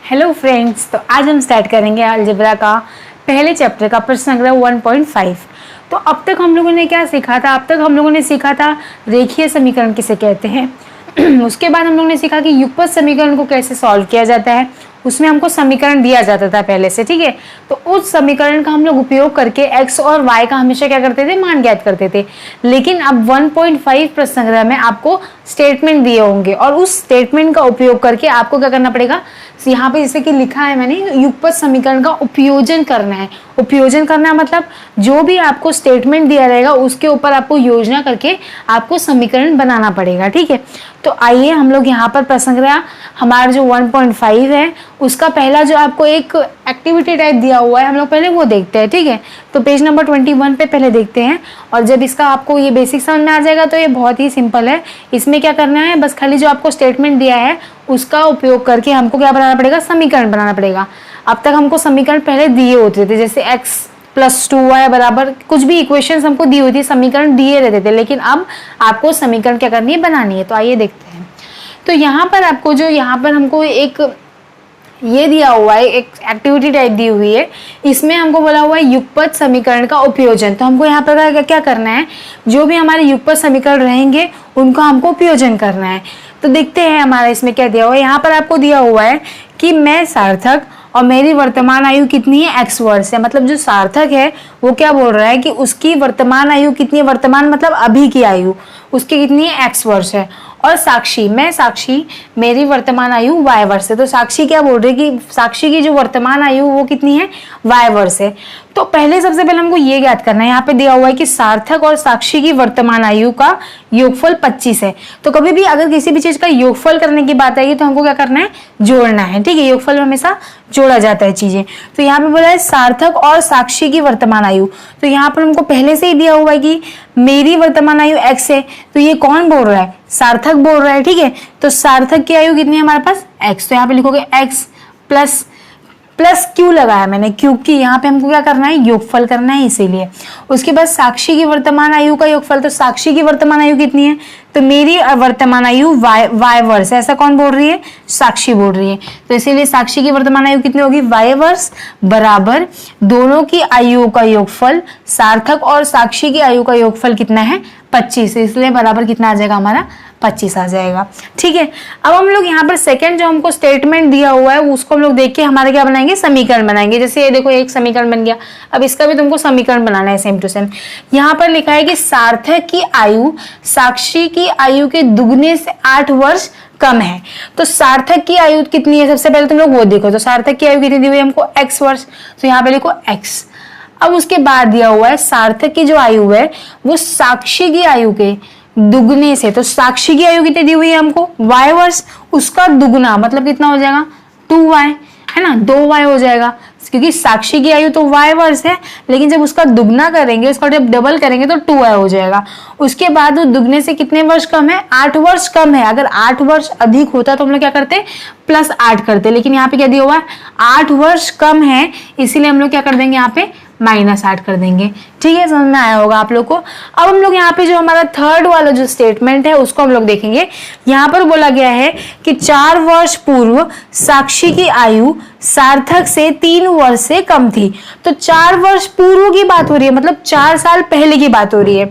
Hello friends, तो आज हम स्टार्ट करेंगे अलजेब्रा का पहले चैप्टर का प्रश्न संग्रह 1.5। तो अब तक हम लोगों ने क्या सीखा था? अब तक हम लोगों ने सीखा था रेखीय समीकरण किसे कहते हैं। उसके बाद हम लोगों ने सीखा कि युगपत समीकरण को कैसे सॉल्व किया जाता है। उसमें हमको समीकरण दिया जाता था पहले से, ठीक है। तो उस समीकरण का हम लोग उपयोग करके x और y का हमेशा क्या करते थे? मान ज्ञात करते थे। लेकिन अब 1.5 प्रश्न संग्रह में आपको स्टेटमेंट दिए होंगे और उस स्टेटमेंट का उपयोग करके आपको क्या करना पड़ेगा? यहाँ पे जैसे कि लिखा है मैंने, युगपत समीकरण का उपयोजन करना है। उपयोजन करना मतलब जो भी आपको स्टेटमेंट दिया रहेगा उसके ऊपर आपको योजना करके आपको समीकरण बनाना पड़ेगा, ठीक है। तो आइए हम लोग यहाँ पर प्रश्न संग्रह हमारा जो 1.5 है उसका पहला जो आपको एक एक्टिविटी टाइप दिया हुआ है, हम लोग पहले वो देखते हैं, ठीक है। तो पेज नंबर 21 पे पहले देखते हैं और जब इसका आपको ये बेसिक समझ में आ जाएगा तो ये बहुत ही सिंपल है। इसमें क्या करना है, बस खाली जो आपको स्टेटमेंट दिया है उसका उपयोग करके हमको क्या बनाना पड़ेगा? समीकरण बनाना पड़ेगा। अब तक हमको समीकरण पहले दिए होते थे, जैसे x + 2y बराबर कुछ भी इक्वेशंस हमको दी हुई थी, समीकरण दिए रहते थे। लेकिन अब आपको समीकरण क्या करनी है? बनानी है। तो आइए देखते हैं। तो यहाँ पर आपको जो यहाँ पर हमको एक ये दिया हुआ है, एक एक्टिविटी टाइप दी हुई है, इसमें हमको बोला हुआ है युगपत समीकरण का उपयोजन। तो हमको यहाँ पर क्या करना है? जो भी हमारे युगपत समीकरण रहेंगे उनका हमको उपयोजन करना है। तो देखते हैं हमारा इसमें क्या दिया हुआ है। यहाँ पर आपको दिया हुआ है कि मैं सार्थक और मेरी वर्तमान आयु कितनी है? x वर्ष है। मतलब जो सार्थक है वो क्या बोल रहा है कि उसकी वर्तमान आयु कितनी है? वर्तमान मतलब अभी की आयु उसकी कितनी है? x वर्ष है। और साक्षी, मैं साक्षी, मेरी वर्तमान आयु y वर्ष है। तो साक्षी क्या बोल रही है कि साक्षी की जो वर्तमान आयु वो कितनी है? y वर्ष है। तो पहले सबसे पहले हमको ये ज्ञात करना है, यहाँ पे दिया हुआ है कि सार्थक और साक्षी की वर्तमान आयु का योगफल 25 है। तो कभी भी अगर किसी भी चीज का योगफल करने की बात आएगी तो हमको क्या करना है? जोड़ना है, ठीक है। योगफल में हमेशा जोड़ा जाता है चीजें। तो यहाँ पे बोला है सार्थक और साक्षी की वर्तमान आयु। तो यहाँ पर हमको पहले से ही दिया हुआ है कि मेरी वर्तमान आयु x है। तो ये कौन बोल रहा है? सार्थक बोल रहा है, ठीक है। तो सार्थक की आयु कितनी है हमारे पास? x। तो यहाँ पे लिखोगे x प्लस क्यों लगाया मैंने? क्योंकि यहाँ पे हमको क्या करना है? योगफल करना है, इसीलिए। उसके बाद साक्षी की वर्तमान आयु का योगफल। तो साक्षी की वर्तमान आयु कितनी है? तो मेरी वर्तमान आयु y वर्ष है। ऐसा कौन बोल रही है? साक्षी बोल रही है। तो इसीलिए साक्षी की वर्तमान आयु कितनी होगी? y वर्ष बराबर दोनों की आयुओं का योगफल, सार्थक और साक्षी की आयु का योगफल कितना है? 25। इसलिए बराबर कितना आ जाएगा हमारा? 25 आ जाएगा, ठीक है। अब हम लोग यहाँ पर सेकंड जो हमको स्टेटमेंट दिया हुआ है उसको हम लोग देख के हमारा क्या बनाएंगे? समीकरण बनाएंगे। जैसे ये देखो, एक समीकरण बन गया। अब इसका भी तुमको समीकरण बनाना है सेम टू सेम। यहाँ पर लिखा है कि सार्थक की आयु साक्षी की आयु के दुगने से 8 वर्ष कम है। तो सार्थक की आयु कितनी है? सबसे पहले तुम लोग वो देखो। तो सार्थक की आयु कितनी दी हुई है हमको? x वर्ष। तो यहाँ पे लिखो x। अब उसके बाद दिया हुआ है सार्थक की जो आयु है वो साक्षी की आयु के दुगने से। तो साक्षी की आयु कितनी दी हुई है हमको? y वर्ष, उसका दुगना मतलब कितना हो जाएगा? 2y, है ना? 2y हो जाएगा, क्योंकि साक्षी की आयु तो y वर्ष है, लेकिन जब उसका दुगना करेंगे, उसका जब डबल करेंगे तो 2y हो जाएगा। उसके बाद वो दुगने से कितने वर्ष कम है? 8 वर्ष कम है। अगर 8 वर्ष अधिक होता तो हम लोग क्या करते? +8 करते। लेकिन यहाँ पे क्या दिया हुआ है? 8 वर्ष कम है, इसीलिए हम लोग क्या कर देंगे? यहाँ पे -8 कर देंगे, ठीक है। समझ में आया होगा आप लोग को। अब हम लोग यहाँ पे जो हमारा थर्ड वाला जो स्टेटमेंट है उसको हम लोग देखेंगे। यहाँ पर बोला गया है कि 4 वर्ष पूर्व साक्षी की आयु सार्थक से 3 वर्ष से कम थी। तो 4 वर्ष पूर्व की बात हो रही है, मतलब 4 साल पहले की बात हो रही है।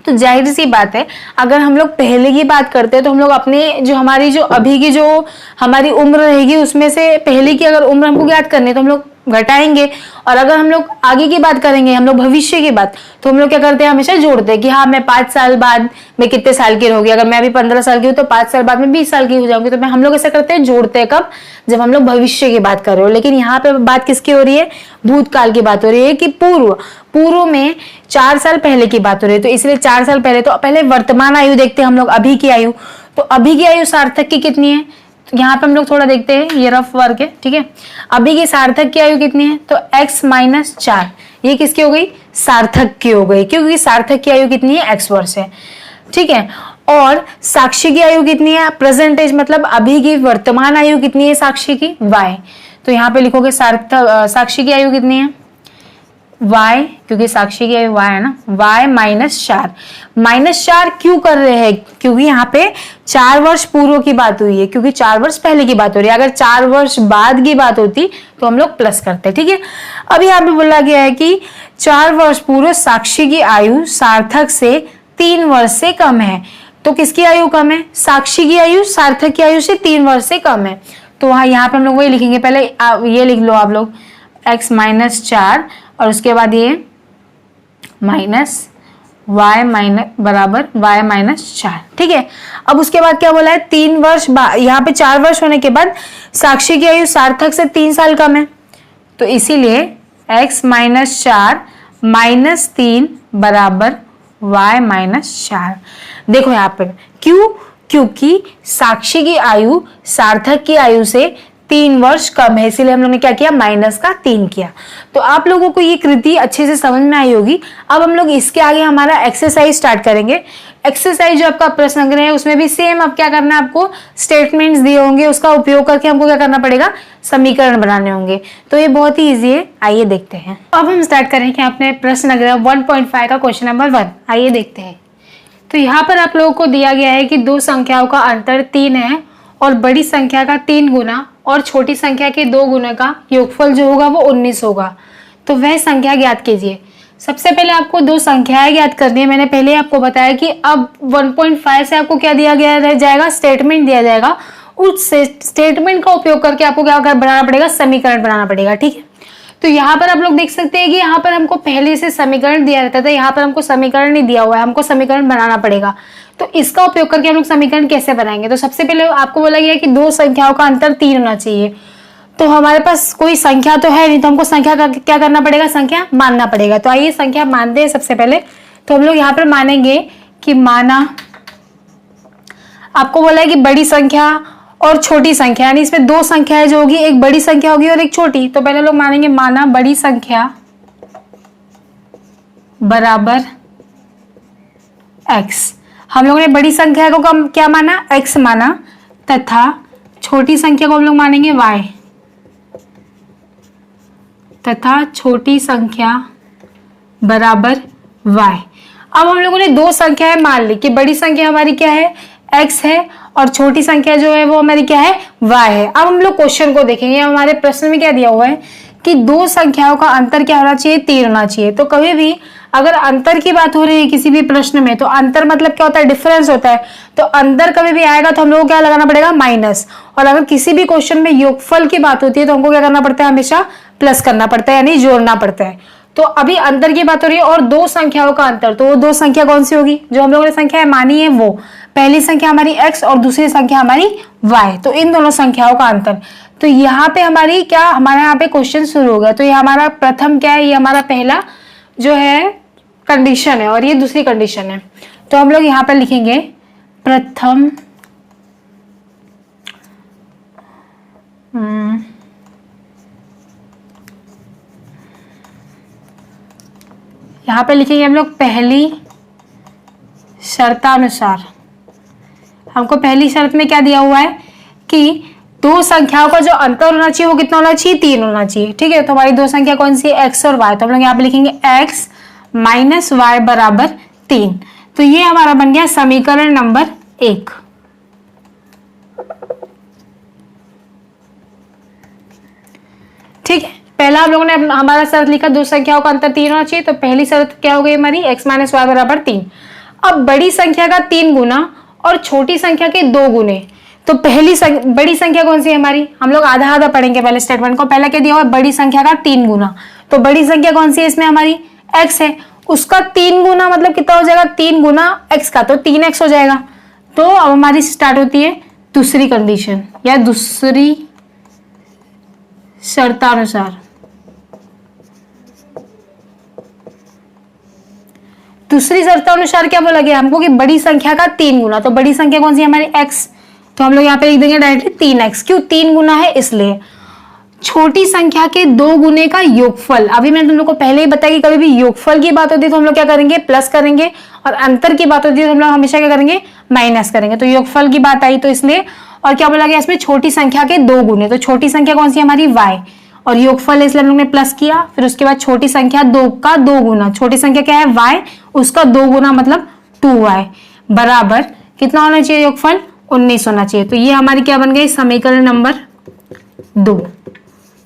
तो जाहिर सी बात है, अगर हम लोग पहले की बात करते हैं तो हम लोग अपने जो हमारी जो अभी की जो हमारी उम्र रहेगी उसमें से पहले की अगर उम्र हमको ज्ञात करनी है तो हम लोग घटाएंगे। और अगर हम लोग आगे की बात करेंगे, हम लोग भविष्य की बात, तो हम लोग क्या करते हैं? हमेशा जोड़ते हैं कि हाँ, मैं 5 साल बाद मैं कितने साल की होगी। अगर मैं अभी 15 साल की हूँ तो 5 साल बाद में 20 साल की हो जाऊंगी। तो हम लोग ऐसा करते हैं, जोड़ते हैं। कब? जब हम लोग भविष्य की बात कर रहे हो। लेकिन यहाँ पे बात किसकी हो रही है? भूतकाल की बात हो रही है कि पूर्व में 4 साल पहले की बात हो रही है। तो इसलिए 4 साल पहले, तो पहले वर्तमान आयु देखते हैं हम लोग, अभी की आयु। तो अभी की आयु सार्थक की कितनी है? तो यहाँ पे हम लोग थोड़ा देखते हैं, ये रफ वर्क है, ठीक है। अभी की सार्थक की आयु कितनी है? तो x - 4। ये किसकी हो गई? सार्थक की हो गई, क्योंकि सार्थक की आयु कितनी है? x वर्ष है, ठीक है। और साक्षी की आयु कितनी है? प्रेजेंटेज मतलब अभी की वर्तमान आयु कितनी है साक्षी की? y। तो यहाँ पे लिखोगे साक्षी की आयु कितनी है? y, क्योंकि साक्षी की आयु y है ना, y -4। -4 क्यों कर रहे हैं? क्योंकि यहाँ पे 4 वर्ष पूर्व की बात हुई है, क्योंकि 4 वर्ष पहले की बात हो रही है। अगर 4 वर्ष बाद की बात होती तो हम लोग प्लस करते, ठीक है। अब यहाँ पे बोला गया है कि 4 वर्ष पूर्व साक्षी की आयु सार्थक से 3 वर्ष से कम है। तो किसकी आयु कम है? साक्षी की आयु सार्थक की आयु से 3 वर्ष से कम है। तो वहां यहाँ पे हम लोग वही लिखेंगे, पहले ये लिख लो आप लोग x -4 और उसके बाद ये बराबर y -4, ठीक है। अब उसके बाद क्या बोला है? 3 वर्ष यहाँ पे 4 वर्ष होने के बाद साक्षी की आयु सार्थक से 3 साल कम है, तो इसीलिए x -4 -3 बराबर y -4। देखो यहाँ पर क्यों? क्योंकि साक्षी की आयु सार्थक की आयु से 3 वर्ष कम है, इसीलिए हम लोगों ने क्या किया? -3 किया। तो आप लोगों को ये कृति अच्छे से समझ में आई होगी। अब हम लोग इसके आगे हमारा एक्सरसाइज स्टार्ट करेंगे। एक्सरसाइज जो आपका प्रश्न संग्रह है उसमें भी सेम अब क्या करना है, आपको स्टेटमेंट्स दिए होंगे, उसका उपयोग करके हमको क्या करना पड़ेगा? समीकरण बनाने होंगे। तो ये बहुत ही ईजी है, आइए देखते हैं। अब हम स्टार्ट करेंगे अपने प्रश्न संग्रह 1.5 का क्वेश्चन नंबर 1। आइए देखते हैं। तो यहाँ पर आप लोगों को दिया गया है कि दो संख्याओं का अंतर 3 है और बड़ी संख्या का 3 गुना और छोटी संख्या के 2 गुना का योगफल जो होगा वो 19 होगा। तो वह संख्या ज्ञात कीजिए। सबसे पहले आपको दो संख्याएं ज्ञात करनी है। मैंने पहले आपको बताया कि अब 1.5 से आपको क्या दिया गया रह जाएगा? स्टेटमेंट दिया जाएगा। उस स्टेटमेंट का उपयोग करके आपको क्या बनाना पड़ेगा? समीकरण बनाना पड़ेगा, ठीक है। तो यहाँ पर आप लोग देख सकते हैं कि यहाँ पर हमको पहले से समीकरण दिया रहता था, यहाँ पर हमको समीकरण नहीं दिया हुआ है, हमको समीकरण बनाना पड़ेगा। तो इसका उपयोग करके हम लोग समीकरण कैसे बनाएंगे? तो सबसे पहले आपको बोला गया कि दो संख्याओं का अंतर 3 होना चाहिए। तो हमारे पास कोई संख्या तो है नहीं, तो हमको संख्या का क्या करना पड़ेगा? संख्या मानना पड़ेगा। तो आइए संख्या मानते हैं सबसे पहले। तो हम लोग यहाँ पर मानेंगे कि माना, आपको बोला है कि बड़ी संख्या और छोटी संख्या, यानी इसमें दो संख्याएं जो होगी, एक बड़ी संख्या होगी और एक छोटी। तो पहले लोग मानेंगे माना बड़ी संख्या बराबर x। हम लोगों ने बड़ी संख्या को क्या माना? x माना, तथा छोटी संख्या को हम लोग मानेंगे y, तथा छोटी संख्या बराबर y। अब हम लोगों ने दो संख्याएं मान ली कि बड़ी संख्या हमारी क्या है? x है और छोटी संख्या जो है वो हमारी क्या है? y है। अब हम लोग क्वेश्चन को देखेंगे। हमारे प्रश्न में क्या दिया हुआ है कि दो संख्याओं का अंतर क्या होना चाहिए? 3 होना चाहिए। तो कभी भी अगर अंतर की बात हो रही है किसी भी प्रश्न में, तो अंतर मतलब क्या होता है? डिफरेंस होता है। तो अंतर कभी भी आएगा तो हम लोग को क्या लगाना पड़ेगा? माइनस। और अगर किसी भी क्वेश्चन में योगफल की बात होती है तो हमको क्या करना पड़ता है? हमेशा प्लस करना पड़ता है, यानी जोड़ना पड़ता है। तो अभी अंतर की बात हो रही है और दो संख्याओं का अंतर, तो वो दो संख्या कौन सी होगी? जो हम लोगों ने संख्या मानी है वो, पहली संख्या हमारी x और दूसरी संख्या हमारी y। तो इन दोनों संख्याओं का अंतर। तो यहाँ पे हमारी क्या, हमारा यहाँ पे क्वेश्चन शुरू होगा। तो ये हमारा प्रथम क्या है? ये हमारा पहला जो है कंडीशन है और ये दूसरी कंडीशन है। तो हम लोग यहाँ पे लिखेंगे प्रथम यहाँ पे लिखेंगे हम लोग पहली शर्तानुसार। हमको पहली शर्त में क्या दिया हुआ है कि दो संख्याओं का जो अंतर होना चाहिए वो कितना होना चाहिए? 3 होना चाहिए, ठीक है। तो हमारी दो संख्या कौन सी है? x और y। तो हम लोग यहाँ पे लिखेंगे x माइनस y बराबर 3। तो ये हमारा बन गया समीकरण नंबर 1। ठीक है, पहला हम लोगों ने हमारा शर्त लिखा दो संख्याओं का अंतर 3 होना चाहिए। तो पहली शर्त क्या हो गई हमारी? x माइनस वाई बराबर 3। अब बड़ी संख्या का 3 गुना और छोटी संख्या के 2 गुने। तो बड़ी संख्या कौन सी है हमारी? हम लोग आधा आधा पढ़ेंगे पहले स्टेटमेंट को। पहला क्या दिया हुआ है? बड़ी संख्या का 3 गुना। तो बड़ी संख्या कौन सी है इसमें? हमारी x है। उसका 3 गुना मतलब कितना हो जाएगा? 3 गुना x का, तो 3x हो जाएगा। तो अब हमारी स्टार्ट होती है दूसरी कंडीशन या दूसरी शर्तानुसार। दूसरी शर्तानुसार क्या बोला गया हमको कि बड़ी संख्या का 3 गुना। तो बड़ी संख्या कौन सी है हमारी? x। तो हम लोग यहाँ पे लिख देंगे डायरेक्टली 3x। क्यों? 3 गुना है इसलिए। छोटी संख्या के 2 गुने का योगफल। अभी मैंने तुम लोग को पहले ही बताया कि कभी भी योगफल की बात होती है तो हम लोग क्या करेंगे? प्लस करेंगे, और अंतर की बात होती है तो हम लोग हमेशा क्या करेंगे? माइनस करेंगे। तो योगफल की बात आई तो इसलिए। और क्या बोला गया इसमें? छोटी संख्या के 2 गुने। तो छोटी संख्या कौन सी है हमारी? y। और योगफल है इसलिए हम लोग ने प्लस किया। फिर उसके बाद छोटी संख्या 2 का 2 गुना, छोटी संख्या क्या है y, उसका 2 गुना मतलब 2y बराबर कितना होना चाहिए योगफल 19 होना चाहिए। तो ये हमारी क्या बन गई समीकरण नंबर 2।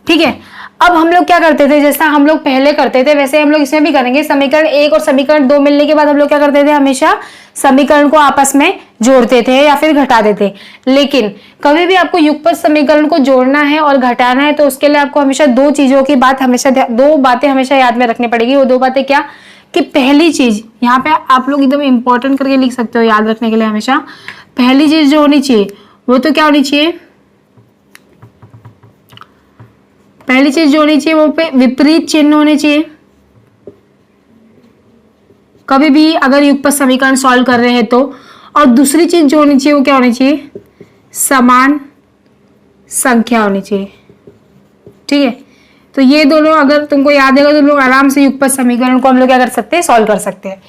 ठीक है, अब हम लोग क्या करते थे, जैसा हम लोग पहले करते थे वैसे हम लोग इसमें भी करेंगे। समीकरण 1 और समीकरण 2 मिलने के बाद हम लोग क्या करते थे, हमेशा समीकरण को आपस में जोड़ते थे या फिर घटाते थे। लेकिन कभी भी आपको युगपत समीकरण को जोड़ना है और घटाना है तो उसके लिए आपको हमेशा दो चीजों की बात हमेशा, दो बातें हमेशा याद में रखनी पड़ेगी। वो दो बातें क्या, कि पहली चीज यहाँ पे आप लोग एकदम इंपॉर्टेंट करके लिख सकते हो याद रखने के लिए हमेशा। पहली चीज जो होनी चाहिए वो तो क्या होनी चाहिए, पहली चीज जो होनी चाहिए वो पे विपरीत चिन्ह होने चाहिए। कभी भी अगर युगपत समीकरण सॉल्व कर रहे हैं तो। और दूसरी चीज जो होनी चाहिए वो क्या होनी चाहिए, समान संख्या होनी चाहिए। ठीक है, तो ये दोनों अगर तुमको याद है तो तुम लोग आराम से युगपत समीकरण को हम लोग क्या कर सकते हैं, सॉल्व कर सकते हैं।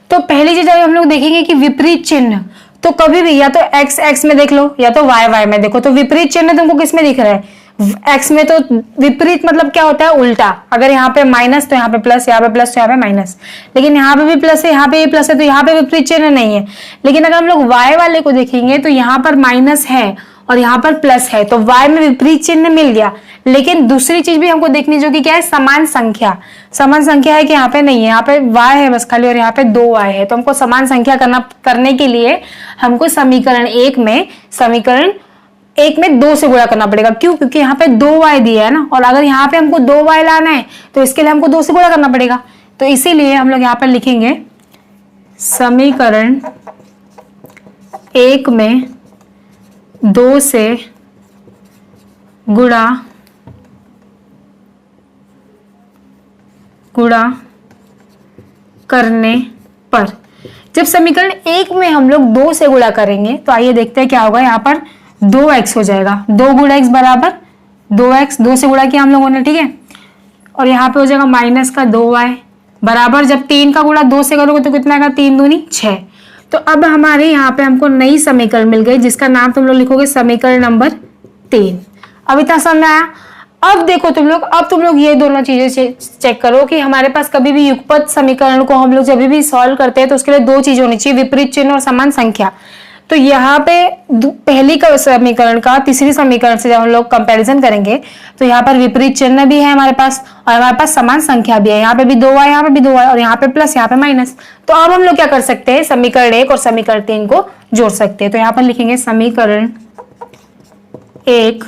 तो पहली चीज अगर हम लोग देखेंगे कि विपरीत चिन्ह, तो कभी भी या तो x x में देख लो या तो y y में देखो। तो विपरीत चिन्ह तुमको किस में दिख रहा है, x में। तो विपरीत मतलब क्या होता है, उल्टा। अगर यहाँ पे माइनस तो यहाँ पे प्लस, यहाँ पे प्लस तो यहाँ पे माइनस। लेकिन यहाँ पे भी प्लस है, यहाँ पे भी प्लस है, तो यहाँ पे विपरीत चिन्ह नहीं है। लेकिन अगर हम लोग y वाले को देखेंगे तो यहाँ पर माइनस है और यहाँ पर प्लस है, तो y में विपरीत चिन्ह मिल गया। लेकिन दूसरी चीज भी हमको देखनी जो कि क्या है, समान संख्या। समान संख्या है कि यहाँ पे नहीं है, यहाँ पे y है बस खाली और यहाँ पे 2y है। तो हमको समान संख्या करने के लिए हमको समीकरण एक में 2 से गुणा करना पड़ेगा। क्यों, क्योंकि यहाँ पे 2y दिया है ना, और अगर यहाँ पे हमको 2y लाना है तो इसके लिए हमको 2 से गुणा करना पड़ेगा। तो इसीलिए हम लोग यहाँ पर लिखेंगे समीकरण 1 में 2 से गुणा करने पर। जब समीकरण 1 में हम लोग 2 से गुणा करेंगे तो आइए देखते हैं क्या होगा। यहाँ पर 2x हो जाएगा, 2 गुणा x बराबर 2x, 2 से गुणा किया हम लोगों ने। ठीक है, और यहाँ पे हो जाएगा माइनस का 2y बराबर, जब 3 का गुणा 2 से करोगे तो कितना आएगा, 3 दूनी 6। तो अब हमारे यहाँ पे हमको नई समीकरण मिल गई जिसका नाम तुम लोग लिखोगे समीकरण नंबर 3। अब इतना समझ में आया। अब देखो तुम लोग ये दोनों चीजें चेक करो कि हमारे पास कभी भी युगपत समीकरण को हम लोग जब भी सॉल्व करते हैं तो उसके लिए दो चीज होनी चाहिए, विपरीत चिन्ह और समान संख्या। तो यहाँ पे पहली समीकरण का तीसरी समीकरण से जब हम लोग कंपैरिजन करेंगे तो यहाँ पर विपरीत चिन्ह भी है हमारे पास और हमारे पास समान संख्या भी है। यहाँ पे भी 2y, यहाँ पे भी 2y और यहाँ पे प्लस, यहाँ पे माइनस। तो अब हम लोग क्या कर सकते हैं, समीकरण 1 और समीकरण 3 को जोड़ सकते हैं। तो यहाँ पर लिखेंगे समीकरण 1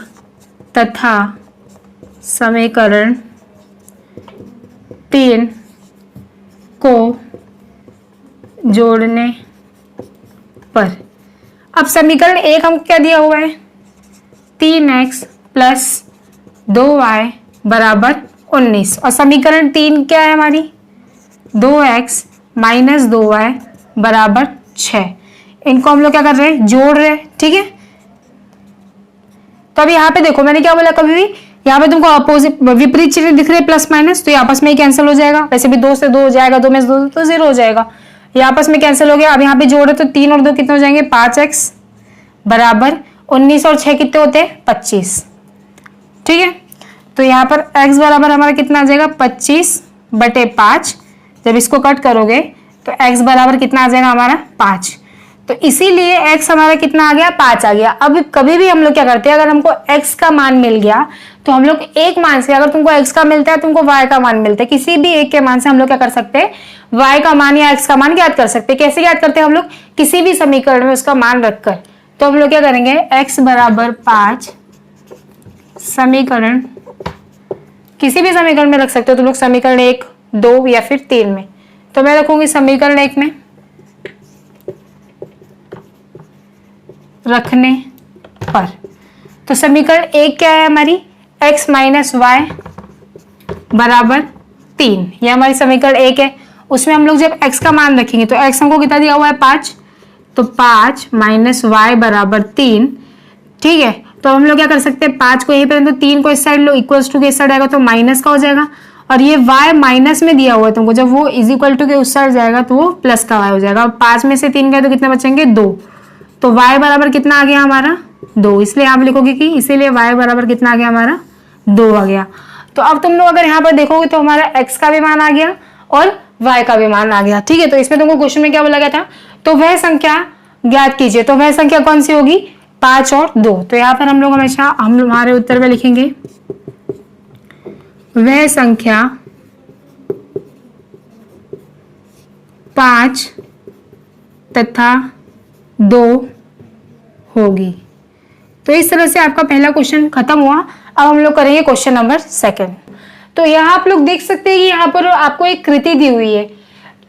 तथा समीकरण 3 को जोड़ने पर। अब समीकरण 1 हमको क्या दिया हुआ है, 3x प्लस 2y बराबर 19, और समीकरण 3 क्या है हमारी, 2x माइनस 2y बराबर 6। इनको हम लोग क्या कर रहे हैं, जोड़ रहे हैं। ठीक है, तो अब यहाँ पे देखो मैंने क्या बोला, कभी भी यहाँ पे तुमको अपोजिट विपरीत चिन्ह दिख रहे प्लस माइनस, तो ये आपस में ही कैंसिल हो जाएगा। वैसे भी 2 से 2 हो जाएगा, 2 में से 2 तो 0 हो जाएगा, ये आपस में कैंसिल हो गया। अब यहाँ पे जोड़े तो 3 और 2 कितने हो जाएंगे, 5x बराबर 19 और 6 कितने होते हैं, 25। ठीक है, तो यहाँ पर x बराबर हमारा कितना आ जाएगा, 25/5। जब इसको कट करोगे तो x बराबर कितना आ जाएगा हमारा, 5। तो इसीलिए x हमारा कितना आ गया, 5 आ गया। अब कभी भी हम लोग क्या करते हैं, अगर हमको x का मान मिल गया तो हम लोग एक मान से, अगर तुमको x का मिलता है तुमको y का मान मिलता है, किसी भी एक के मान से हम लोग क्या कर सकते हैं, y का मान या x का मान ज्ञात कर सकते हैं। कैसे ज्ञात करते हैं हम लोग, किसी भी समीकरण में उसका मान रखकर। तो हम लोग क्या करेंगे, x बराबर 5 समीकरण, किसी भी समीकरण में रख सकते हो तुम लोग, समीकरण 1, 2 या फिर 3 में। तो मैं रखूंगी समीकरण 1 में रखने पर। तो समीकरण 1 क्या है हमारी, x माइनस वाई बराबर 3, यह हमारी समीकरण 1 है। उसमें हम लोग जब x का मान रखेंगे तो x हमको कितना दिया हुआ है, 5, तो 5 माइनस वाई बराबर 3। ठीक है, तो हम लोग क्या कर सकते हैं, 5 को यहीं पे, तो 3 को इस साइड लो, इक्वल्स टू के इस साइड आएगा तो माइनस का हो जाएगा। और ये y माइनस में दिया हुआ है तुमको, जब वो इज इक्वल टू के उस साइड जाएगा तो वो प्लस का y हो जाएगा। और 5 में से 3 गए तो कितने बचेंगे, 2। तो y बराबर कितना आ गया हमारा, 2। इसलिए आप लिखोगे कि इसीलिए y बराबर कितना आ गया हमारा, 2 आ गया। तो अब तुम लोग अगर यहाँ पर देखोगे तो हमारा x का भी मान आ गया और y का भी मान आ गया। ठीक है, तो इसमें तुमको क्वेश्चन में क्या बोला गया था, तो वह संख्या ज्ञात कीजिए। तो वह संख्या कौन सी होगी, 5 और 2। तो यहाँ पर हम लोग हमेशा हम हमारे उत्तर में लिखेंगे वह संख्या 5 तथा 2 होगी। तो इस तरह से आपका पहला क्वेश्चन खत्म हुआ। अब हम लोग करेंगे क्वेश्चन नंबर 2। तो यहाँ आप लोग देख सकते हैं कि यहाँ पर आपको एक कृति दी हुई है,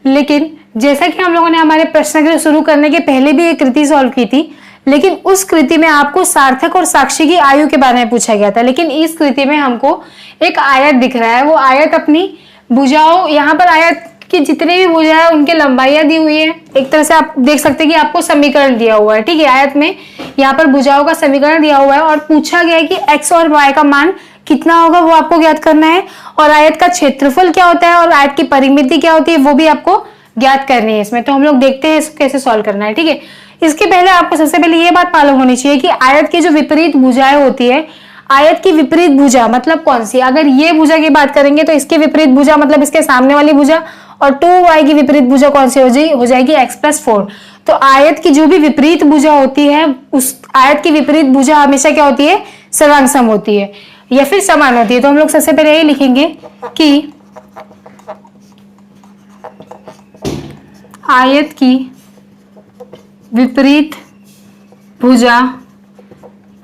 लेकिन जैसा कि हम लोगों ने हमारे प्रश्न शुरू करने के पहले भी एक कृति सॉल्व की थी, लेकिन उस कृति में आपको सार्थक और साक्षी की आयु के बारे में पूछा गया था। लेकिन इस कृति में हमको एक आयत दिख रहा है, वो आयत अपनी भुजाओं, यहाँ पर आयत की जितनी भी भुजा है उनकी लंबाइयां दी हुई है। एक तरह से आप देख सकते हैं कि आपको समीकरण दिया हुआ है। ठीक है, आयत में यहाँ पर भुजाओं का समीकरण दिया हुआ है और पूछा गया है कि x और y का मान कितना होगा वो आपको ज्ञात करना है, और आयत का क्षेत्रफल क्या होता है और आयत की परिमिति क्या होती है वो भी आपको ज्ञात करनी है इसमें। तो हम लोग देखते हैं इसको कैसे सॉल्व करना है। ठीक है, इसके पहले आपको सबसे पहले ये बात मालूम होनी चाहिए कि आयत की जो विपरीत भुजाएं होती है, आयत की विपरीत भुजा मतलब कौन सी, अगर ये भुजा की बात करेंगे तो इसकी विपरीत भुजा मतलब इसके सामने वाली भुजा, और 2y की विपरीत भुजा कौन सी हो जाएगी, x+4। तो आयत की जो भी विपरीत भुजा होती है, उस आयत की विपरीत भुजा हमेशा क्या होती है, सर्वांग होती है या फिर समान होती है। तो हम लोग सबसे पहले यही लिखेंगे कि आयत की विपरीत भुजा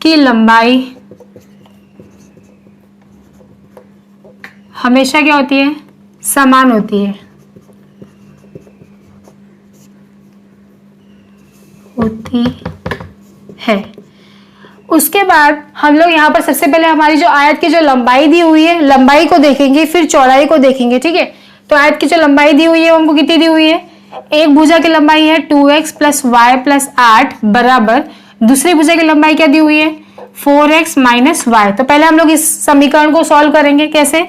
की लंबाई हमेशा क्या होती है, समान होती है। उसके बाद हम लोग यहाँ पर सबसे पहले हमारी जो आयत की जो लंबाई दी हुई है, लंबाई को देखेंगे, फिर चौड़ाई को देखेंगे। ठीक है, तो आयत की जो लंबाई दी हुई है हमको कितनी दी हुई है, एक भुजा की लंबाई है 2x + y + 8 बराबर दूसरी भुजा की लंबाई क्या दी हुई है, 4x - y। तो पहले हम लोग इस समीकरण को सॉल्व करेंगे। कैसे,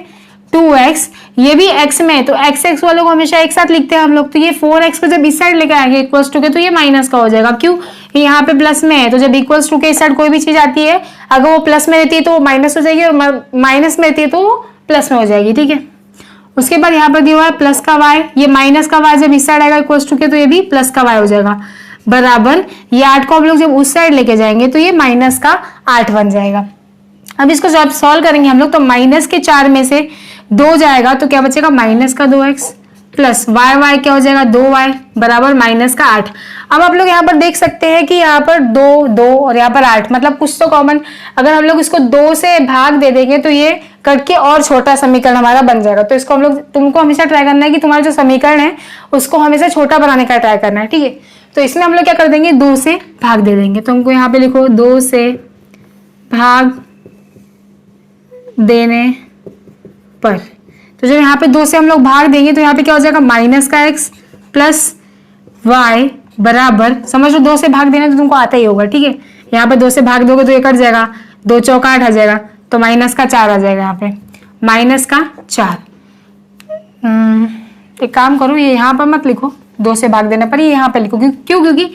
2x ये भी x में है तो x वालों को हमेशा एक साथ लिखते हैं हम लोग। तो ये 4x को जब इस साइड लेकर आएंगे इक्वल्स टू के, तो ये माइनस का हो जाएगा। क्यों, यहाँ पे प्लस में है, तो जब इक्वल्स टू के इस साइड कोई भी चीज आती है, अगर वो प्लस में रहती है तो वो माइनस हो जाएगी, और माइनस में रहती है तो वो प्लस में हो जाएगी। ठीक है, उसके बाद यहाँ पर दिया हुआ है प्लस का y, ये माइनस का y जब इस साइड आएगा इक्वल्स टू के, तो ये भी प्लस का y हो जाएगा बराबर, ये 8 को हम लोग जब उस साइड लेके जाएंगे तो ये माइनस का 8 बन जाएगा। अब इसको जब सॉल्व करेंगे हम लोग तो माइनस के 4 में से 2 जाएगा तो क्या बचेगा, माइनस का 2x प्लस y क्या हो जाएगा, 2y बराबर माइनस का 8। अब आप लोग यहाँ पर देख सकते हैं कि यहाँ पर 2 2 और यहाँ पर 8, मतलब कुछ तो कॉमन, अगर हम लोग इसको 2 से भाग दे देंगे तो ये कट के और छोटा समीकरण हमारा बन जाएगा। तो इसको हम लोग, तुमको हमेशा ट्राई करना है कि तुम्हारा जो समीकरण है उसको हमेशा छोटा बनाने का ट्राई करना है। ठीक है, तो इसमें हम लोग क्या कर देंगे, 2 से भाग दे देंगे। तो हमको यहाँ पे लिखो 2 से भाग देने पर, तो जब यहाँ पे 2 से हम लोग भाग देंगे तो यहाँ पे क्या हो जाएगा, माइनस का x प्लस y बराबर, समझ लो 2 से भाग देना तो तुमको आता ही होगा। ठीक है, यहाँ पे 2 से भाग दोगे तो ये कट जाएगा, 2 चौका 8 आ जाएगा, तो माइनस का 4 आ जाएगा। यहाँ पे माइनस का 4। एक काम करो, ये यहाँ पर मत लिखो 2 से भाग देने पर, ये यहाँ पे लिखो। क्यों, क्योंकि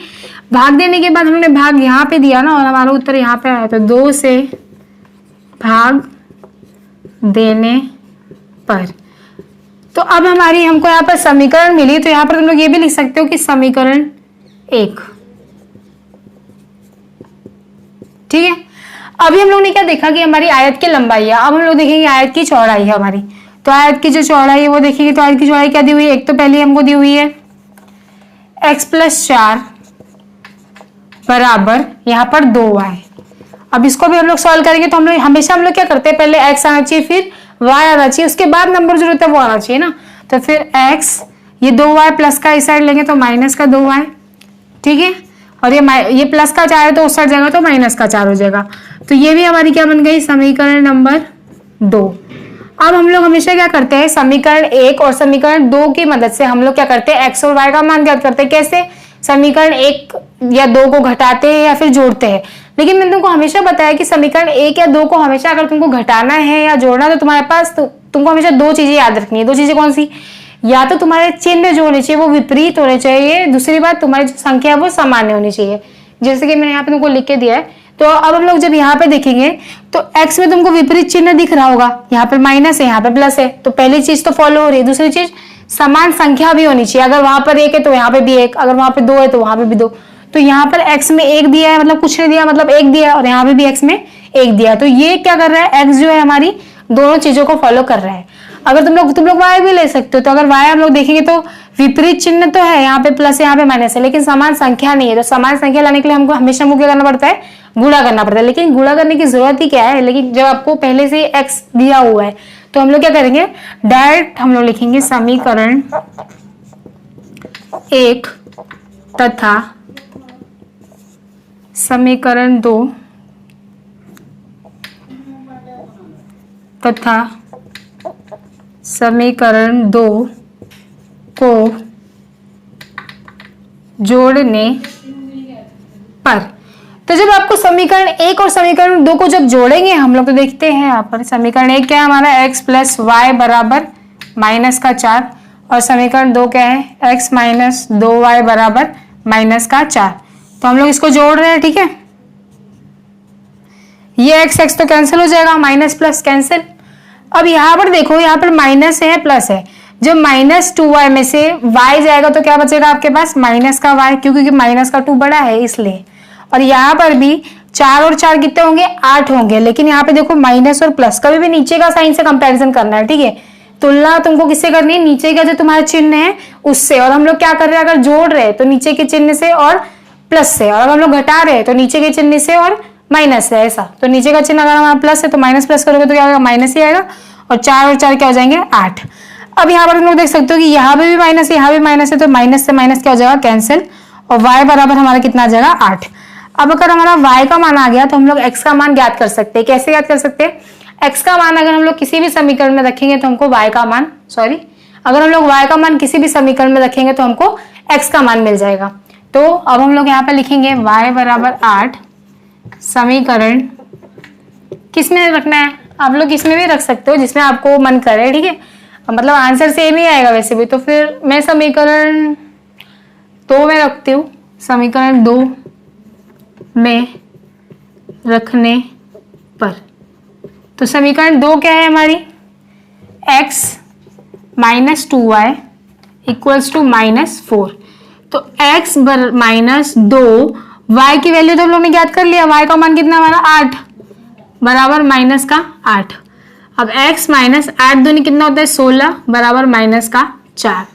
भाग देने के बाद हमने भाग यहाँ पे दिया ना और हमारा उत्तर यहाँ पे आया, तो 2 से भाग देने पर। तो अब हमको यहाँ पर समीकरण मिली, तो यहाँ पर तुम लोग ये भी लिख सकते हो कि समीकरण 1। ठीक है, अभी हम लोग ने क्या देखा कि हमारी आयत की लंबाई है, अब हम लोग देखेंगे आयत की चौड़ाई है हमारी। तो आयत की जो चौड़ाई है वो देखेंगे, तो आयत की चौड़ाई क्या दी हुई है, एक तो पहले हमको दी हुई है x + 4 बराबर यहाँ पर 2y। अब इसको भी हम लोग सॉल्व करेंगे तो हमेशा हम लोग क्या करते हैं, पहले x आना चाहिए फिर y आना चाहिए, उसके बाद नंबर जो रहता है वो आना चाहिए ना। तो फिर x, ये 2y प्लस का इस साइड लेंगे तो माइनस का 2y। ठीक है, और ये प्लस का 4 है तो उस साइड जाएगा तो माइनस का 4 हो जाएगा। तो ये भी हमारी क्या बन गई, समीकरण नंबर 2। अब हम लोग हमेशा क्या करते हैं, समीकरण 1 और समीकरण 2 की मदद से हम लोग क्या करते हैं, x और y का मान ज्ञात करते हैं। कैसे, समीकरण 1 या 2 को घटाते हैं या फिर जोड़ते हैं। लेकिन मैंने तुमको हमेशा बताया कि समीकरण 1 या 2 को हमेशा अगर तुमको घटाना है या जोड़ना, तो तुम्हारे पास तुमको हमेशा 2 चीजें याद रखनी है। 2 चीजें कौन सी, या तो तुम्हारे चिन्ह जो होने चाहिए वो विपरीत होने चाहिए, दूसरी बात तुम्हारी जो संख्या है वो सामान्य होनी चाहिए। जैसे कि मैंने यहाँ पे तुमको लिख के दिया है, तो अब हम लोग जब यहाँ पे देखेंगे तो x में तुमको विपरीत चिन्ह दिख रहा होगा, यहाँ पर माइनस है यहाँ पे प्लस है, तो पहली चीज तो फॉलो हो रही है। दूसरी चीज समान संख्या भी होनी चाहिए, अगर वहां पर 1 है तो यहाँ पे भी 1, अगर वहां पे 2 है तो वहां पे भी 2। तो यहाँ पर x में 1 दिया है मतलब कुछ नहीं दिया, मतलब 1 दिया है, और यहाँ पे भी x में 1 दिया है। तो ये क्या कर रहा है, x जो है हमारी दोनों चीजों को फॉलो कर रहा है। अगर तुम लोग y भी ले सकते हो, तो अगर y हम लोग देखेंगे तो विपरीत चिन्ह तो है, यहाँ पे प्लस यहाँ पे माइनस है, लेकिन समान संख्या नहीं है। तो समान संख्या लाने के लिए हमको हमेशा क्या करना पड़ता है, गुणा करना पड़ता है। लेकिन गुणा करने की जरूरत ही क्या है, लेकिन जब आपको पहले से x दिया हुआ है तो हम लोग क्या करेंगे, डायरेक्ट हम लोग लिखेंगे समीकरण 1 तथा समीकरण 2 तथा समीकरण 2 को जोड़ने पर। तो जब आपको समीकरण 1 और समीकरण 2 को जब जोड़ेंगे हम लोग, तो देखते हैं यहाँ पर समीकरण 1 क्या है हमारा, x प्लस वाई बराबर माइनस का 4, और समीकरण 2 क्या है, x माइनस 2y बराबर माइनस का 4। तो हम लोग इसको जोड़ रहे हैं, ठीक है। ये x तो कैंसिल हो जाएगा, माइनस प्लस कैंसिल। अब यहाँ पर देखो, यहाँ पर माइनस है प्लस है, जब माइनस 2y में से y जाएगा तो क्या बचेगा आपके पास, माइनस का y, क्योंकि माइनस का 2 बड़ा है इसलिए। और यहाँ पर भी 4 और 4 कितने होंगे, 8 होंगे। लेकिन यहाँ पे देखो माइनस और प्लस, कभी भी नीचे का साइन से कंपैरिजन करना है, ठीक है। तुलना तुमको किससे करनी है, नीचे का जो तुम्हारा चिन्ह है उससे। और हम लोग क्या कर रहे हैं, अगर जोड़ रहे हैं तो नीचे के चिन्ह से और प्लस से, और अगर हम लोग घटा रहे हैं तो नीचे के चिन्ह से और माइनस से, ऐसा। तो नीचे का चिन्ह अगर हमारा प्लस है तो माइनस प्लस करोगे तो क्या होगा, माइनस ही आएगा। और 4 और 4 क्या हो जाएंगे, 8। अब यहाँ पर हम लोग देख सकते हो कि यहाँ पे भी माइनस है, यहाँ भी माइनस है, तो माइनस से माइनस क्या हो जाएगा, कैंसिल। और y बराबर हमारा कितना आ जाएगा, 8। अब अगर हमारा y का मान आ गया तो हम लोग x का मान ज्ञात कर सकते हैं। कैसे ज्ञात कर सकते हैं, x का मान अगर हम लोग किसी भी समीकरण में रखेंगे तो हमको y का मान, अगर हम लोग y का मान किसी भी समीकरण में रखेंगे तो हमको x का मान मिल जाएगा। तो अब हम लोग यहाँ पे लिखेंगे y बराबर 8 समीकरण, किस में रखना है, आप लोग इसमें भी रख सकते हो जिसमें आपको मन करे, ठीक है। मतलब आंसर सेम ही आएगा वैसे भी। तो फिर मैं समीकरण 2 में रखती हूँ, समीकरण 2 में रखने पर। तो समीकरण 2 क्या है हमारी, x minus 2y equals to -4। तो x माइनस 2, y की वैल्यू तो हम लोग ने ज्ञात कर लिया, y का मान कितना हमारा 8 बराबर माइनस का 8। अब x माइनस 8 दूनी कितना होता है 16 बराबर माइनस का 4।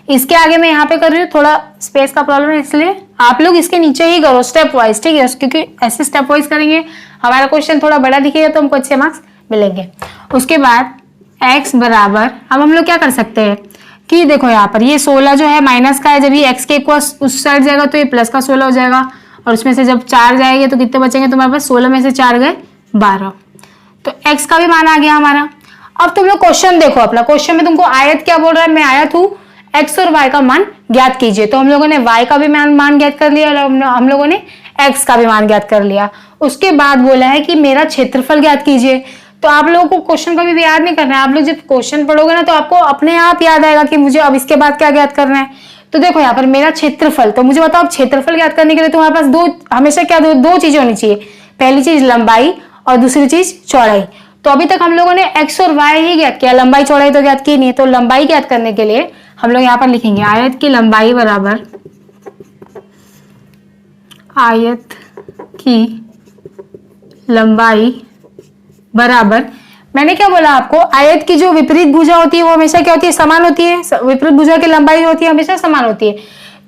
इसके आगे मैं यहाँ पे कर रही हूँ, थोड़ा स्पेस का प्रॉब्लम है इसलिए आप लोग इसके नीचे ही करो स्टेप वाइज, ठीक है। क्योंकि ऐसे स्टेप वाइज करेंगे हमारा क्वेश्चन थोड़ा बड़ा दिखेगा तो हमको अच्छे मार्क्स मिलेंगे। उसके बाद x बराबर, अब हम लोग क्या कर सकते हैं कि देखो यहाँ पर ये 16 जो है माइनस का है, जब ये x के इक्वल उस साइड जाएगा तो ये प्लस का 16 हो जाएगा, और उसमें से जब 4 जाएंगे तो कितने बचेंगे तुम्हारे पास, 16 में से 4 गए 12। तो x का भी मान आ गया हमारा। अब तुम लोग क्वेश्चन देखो, अपना क्वेश्चन में तुमको आयत क्या बोल रहा है, मैं आयत हूँ, x और y का मान ज्ञात कीजिए। तो हम लोगों ने y का भी मान ज्ञात कर लिया, और हम लोगों ने x का भी मान ज्ञात कर लिया। उसके बाद बोला है कि मेरा क्षेत्रफल ज्ञात कीजिए। तो आप लोगों को क्वेश्चन का भी याद नहीं करना है, आप लोग जब क्वेश्चन पढ़ोगे ना तो आपको अपने आप याद आएगा कि मुझे अब इसके बाद क्या ज्ञात करना है। तो देखो यहाँ पर मेरा क्षेत्रफल, तो मुझे बताओ क्षेत्रफल ज्ञात करने के लिए तुम्हारे पास हमेशा क्या दो चीजें होनी चाहिए, पहली चीज लंबाई और दूसरी चीज चौड़ाई। तो अभी तक हम लोगों ने x और y ही ज्ञात किया, लंबाई चौड़ाई तो ज्ञात की नहीं। तो लंबाई ज्ञात करने के लिए हम लोग यहाँ पर लिखेंगे आयत की लंबाई बराबर, आयत की लंबाई बराबर, मैंने क्या बोला आपको, आयत की जो विपरीत भुजा होती है वो हमेशा क्या होती है, समान होती है। विपरीत भुजा की लंबाई होती है हमेशा समान होती है।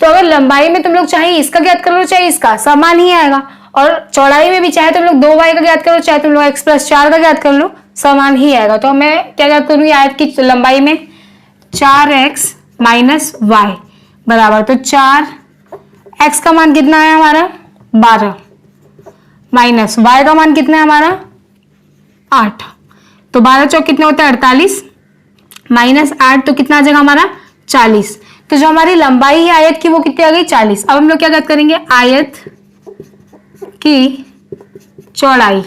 तो अगर लंबाई में तुम लोग चाहे इसका ज्ञात कर लो चाहे इसका, समान ही आएगा। और चौड़ाई में भी चाहे तुम लोग 2y का ज्ञात करो चाहे तुम लोग x + 4 का ज्ञात कर लो, समान ही आएगा। तो मैं क्या ज्ञात करूंगी, आयत की लंबाई में 4x - y बराबर, तो 4x का मान कितना है हमारा 12 माइनस y का मान कितना है हमारा 8। तो 12 चौक कितने होता है 48 माइनस 8 तो कितना आ जाएगा हमारा 40। तो जो हमारी लंबाई है आयत की वो कितनी आ गई 40। अब हम लोग क्या ज्ञात करेंगे, आयत की चौड़ाई।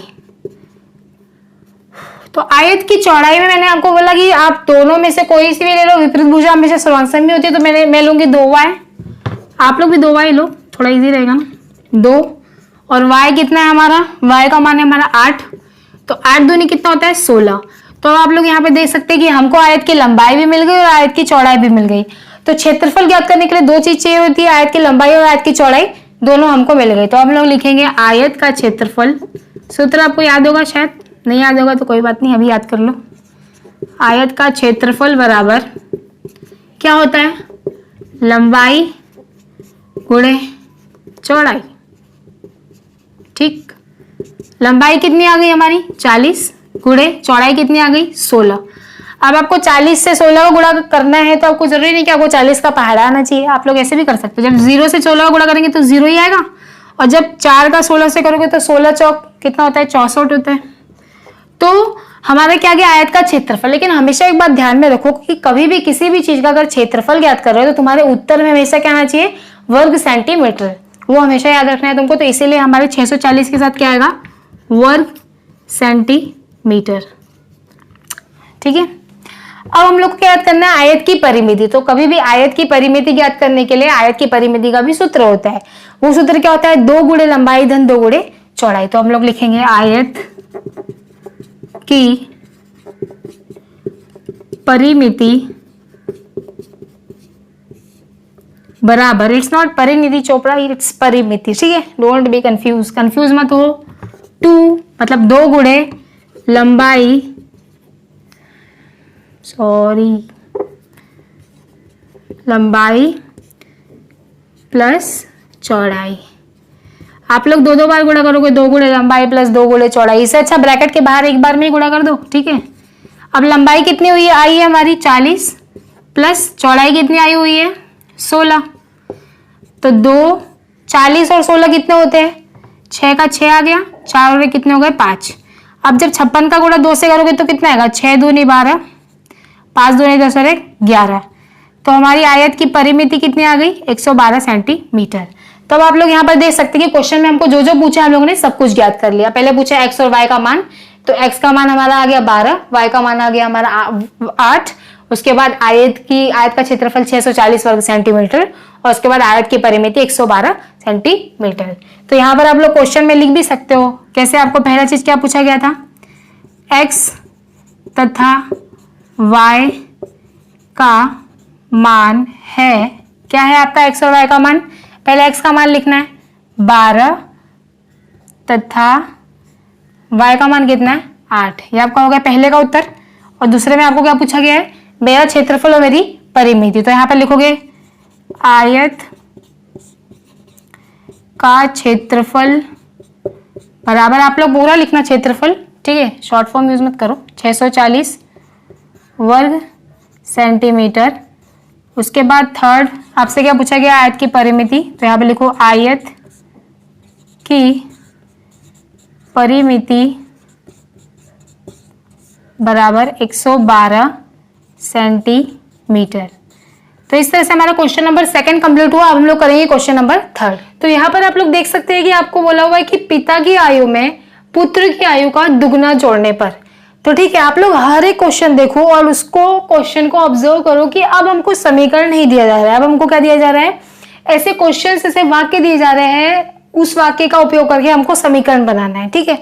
तो आयत की चौड़ाई में मैंने आपको बोला कि आप दोनों में से कोई सी भी ले लो, विपरीत भुजा हमेशा समांतर में होती है। तो मैं लूंगी 2y, आप लोग भी 2y लो, थोड़ा इजी रहेगा ना। 2 और y कितना है हमारा, y का मान है हमारा 8। तो 8 दूनी कितना होता है 16। तो आप लोग यहाँ पे देख सकते हैं कि हमको आयत की लंबाई भी मिल गई और आयत की चौड़ाई भी मिल गई। तो क्षेत्रफल ज्ञात करने के लिए दो चीज चाहिए होती है, आयत की लंबाई और आयत की चौड़ाई, दोनों हमको मिल गई। तो हम लोग लिखेंगे आयत का क्षेत्रफल, सूत्र आपको याद होगा, शायद नहीं याद होगा तो कोई बात नहीं, अभी याद कर लो। आयत का क्षेत्रफल बराबर क्या होता है, लंबाई गुणे चौड़ाई। ठीक, लंबाई कितनी आ गई हमारी 40 गुणे चौड़ाई कितनी आ गई 16। अब आपको 40 से 16 का गुणा करना है तो आपको जरूरी नहीं कि आपको 40 का पहाड़ा आना चाहिए, आप लोग ऐसे भी कर सकते हो। जब 0 से 16 का गुणा करेंगे तो 0 ही आएगा, और जब 4 का 16 से करोगे तो 16 चौक कितना होता है 64 होता है। तो हमारा क्या गया आयत का क्षेत्रफल। लेकिन हमेशा एक बात ध्यान में रखो कि कभी भी किसी भी चीज का अगर क्षेत्रफल ज्ञात कर रहे हो तो तुम्हारे उत्तर में हमेशा क्या आना चाहिए, वर्ग सेंटीमीटर, वो हमेशा याद रखना है तुमको। तो इसीलिए हमारे 640 के साथ क्या आएगा, वर्ग सेंटीमीटर। ठीक है, अब हम लोग को क्या याद करना है, आयत की परिमिति। तो कभी भी आयत की परिमिति ज्ञात करने के लिए आयत की परिमिति का भी सूत्र होता है। वो सूत्र क्या होता है, 2 गुणे लंबाई धन 2 गुणे चौड़ाई। तो हम लोग लिखेंगे आयत की परिमिति बराबर, इट्स नॉट परिमिति चोपड़ा, इट्स परिमिति। ठीक है, डोंट बी कंफ्यूज, कंफ्यूज मत हो। 2 मतलब 2 गुणे लंबाई, लंबाई प्लस चौड़ाई। आप लोग 2 बार गुणा करोगे, 2 गुणे लंबाई प्लस 2 गुणे चौड़ाई। इससे अच्छा ब्रैकेट के बाहर एक बार में ही गुणा कर दो। ठीक है, अब लंबाई कितनी हुई है, आई है हमारी 40 प्लस चौड़ाई कितनी आई हुई है 16। तो 2 40 और 16 कितने होते हैं, 6 का 6 आ गया, 4 और कितने हो गए 5। अब जब 56 का गुणा 2 से करोगे तो कितना आएगा, 6 दूनी 12, 5 दूनी 10 और 11। तो हमारी आयत की परिमिति कितनी आ गई 112 सेंटीमीटर। तो अब आप लोग यहाँ पर देख सकते हैं कि क्वेश्चन में हमको जो जो पूछा हम लोगों ने सब कुछ ज्ञात कर लिया। पहले पूछा एक्स और वाई का मान, तो एक्स का मान हमारा आ गया 12, वाई का मान आ गया हमारा 8। उसके बाद आयत का क्षेत्रफल 640 वर्ग सेंटीमीटर, और उसके बाद आयत की परिमिति 112 सेंटीमीटर। तो यहाँ पर आप लोग क्वेश्चन में लिख भी सकते हो। कैसे, आपको पहला चीज क्या पूछा गया था, एक्स तथा वाई का मान है, क्या है आपका एक्स और वाई का मान। पहले एक्स का मान लिखना है 12 तथा वाई का मान कितना है 8। ये आपका हो गया पहले का उत्तर। और दूसरे में आपको क्या पूछा गया है, मेरा क्षेत्रफल और मेरी परिमिति। तो यहाँ पर लिखोगे आयत का क्षेत्रफल बराबर, आप लोग पूरा लिखना क्षेत्रफल, ठीक है, शॉर्ट फॉर्म यूज मत करो, 640 वर्ग सेंटीमीटर। उसके बाद थर्ड आपसे क्या पूछा गया, आयत की परिमिति। तो यहाँ पे लिखो आयत की परिमिति बराबर 112 सेंटीमीटर। तो इस तरह से हमारा क्वेश्चन नंबर 2 कंप्लीट हुआ। अब हम लोग करेंगे क्वेश्चन नंबर 3। तो यहाँ पर आप लोग देख सकते हैं कि आपको बोला हुआ है कि पिता की आयु में पुत्र की आयु का दुगना जोड़ने पर। तो ठीक है, आप लोग हर एक क्वेश्चन देखो और उसको क्वेश्चन को ऑब्जर्व करो कि अब हमको समीकरण नहीं दिया जा रहा है, अब हमको क्या दिया जा रहा है, ऐसे क्वेश्चन ऐसे वाक्य दिए जा रहे हैं, उस वाक्य का उपयोग करके हमको समीकरण बनाना है। ठीक है,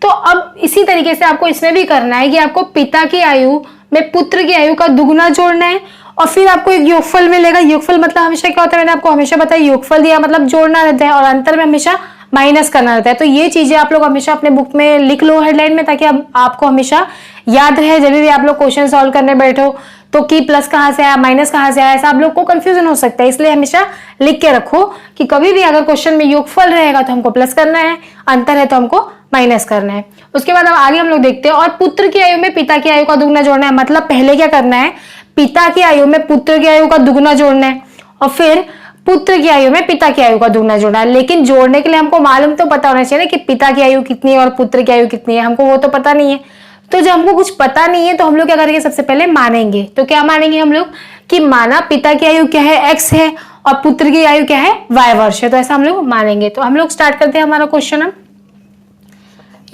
तो अब इसी तरीके से आपको इसमें भी करना है कि आपको पिता की आयु में पुत्र की आयु का दुगना जोड़ना है, और फिर आपको एक योगफल मिलेगा। योगफल मतलब हमेशा क्या होता है, मैंने आपको हमेशा बताया, योगफल दिया मतलब जोड़ना रहता है और अंतर में हमेशा माइनस करना रहता है। तो ये चीजें आप लोग हमेशा अपने बुक में लिख लो हेडलाइन में, ताकि आपको हमेशा याद रहे जब भी आप लोग क्वेश्चन सॉल्व करने बैठो तो कि प्लस कहाँ से आया माइनस कहाँ से आया, ऐसा आप लोग को कंफ्यूजन हो सकता है। इसलिए हमेशा लिख के रखो कि कभी भी अगर क्वेश्चन में योगफल रहेगा तो हमको प्लस करना है, अंतर है तो हमको माइनस करना है। उसके बाद अब आगे हम लोग देखते हैं, और पुत्र की आयु में पिता की आयु का दुगना जोड़ना है। मतलब पहले क्या करना है, पिता की आयु में पुत्र की आयु का दुगना जोड़ना है, और फिर पुत्र की आयु में पिता की आयु का दुगना जोड़ना है। लेकिन जोड़ने के लिए हमको मालूम तो पता होना चाहिए ना कि पिता की आयु कितनी है और पुत्र की आयु कितनी है, हमको वो तो पता नहीं है। तो जब हमको कुछ पता नहीं है तो हम लोग क्या करेंगे, सबसे पहले मानेंगे। तो क्या मानेंगे हम लोग कि माना पिता की आयु क्या है x है और पुत्र की आयु क्या है y वर्ष है, तो ऐसा हम लोग मानेंगे। तो हम लोग स्टार्ट करते हैं हमारा क्वेश्चन। हम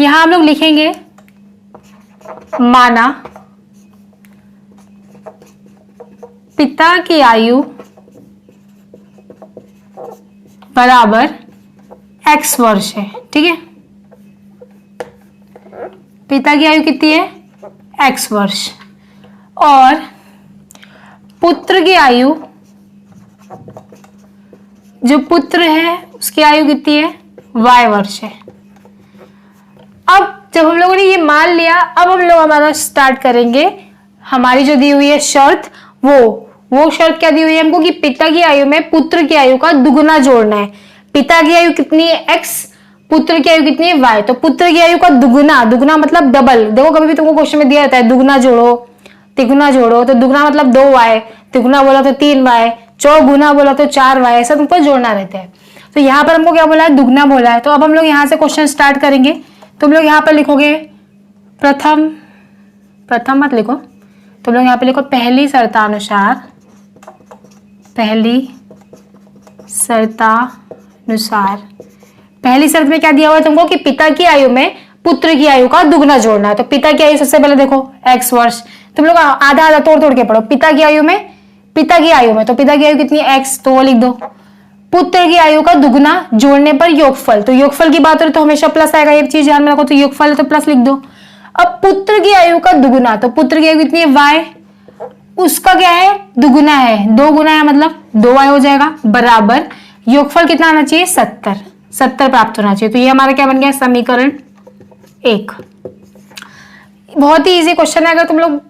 यहां हम लोग लिखेंगे माना पिता की आयु बराबर x वर्ष है, ठीक है। पिता की आयु कितनी है? x वर्ष। और पुत्र की आयु, जो पुत्र है उसकी आयु कितनी है? y वर्ष है। अब जब हम लोगों ने ये मान लिया, अब हम लोग हमारा स्टार्ट करेंगे। हमारी जो दी हुई है शर्त, वो शर्त क्या दी हुई है हमको कि पिता की आयु में पुत्र की आयु का दुगुना जोड़ना है। पिता की आयु कितनी है? x, पुत्र की आयु कितनी है? y। तो पुत्र की आयु का दुगुना, दुगुना मतलब डबल। देखो कभी भी तुमको क्वेश्चन में दिया रहता है दुगुना जोड़ो, तिगुना जोड़ो, तो दुगुना मतलब 2y, तिगुना बोला तो 3y, चौगुना बोला तो 4y, ऐसा तुमको जोड़ना रहता है। तो यहाँ पर हमको क्या बोला है? दुगुना बोला है। तो अब हम लोग यहाँ से क्वेश्चन स्टार्ट करेंगे। तुम लोग यहाँ पर लिखोगे प्रथम मत लिखो, तुम लोग यहाँ पे लिखो पहली शर्तानुसार, पहली शर्त में क्या दिया हुआ है तुमको कि पिता की आयु में पुत्र की आयु का दुगना जोड़ना है। तो पिता की आयु सबसे पहले देखो x वर्ष, तुम लोग आधा आधा तोड़ के पढ़ो। पिता की आयु में तो पिता की आयु कितनी है? x, तो वो लिख दो। पुत्र की आयु का दुगना जोड़ने पर योगफल, तो योगफल की बात हो तो हमेशा प्लस आएगा, एक चीज ध्यान में रखो। तो योगफल है तो प्लस लिख दो। अब पुत्र की आयु का दुगुना, तो पुत्र की आयु कितनी है? y, उसका क्या है? दुगुना है, 2 गुना है मतलब 2y हो जाएगा, बराबर योगफल कितना आना चाहिए? 70 प्राप्त होना चाहिए। तो ये हमारा क्या बन गया? समीकरण 1। बहुत ही इजी क्वेश्चन है, अगर तुम लोग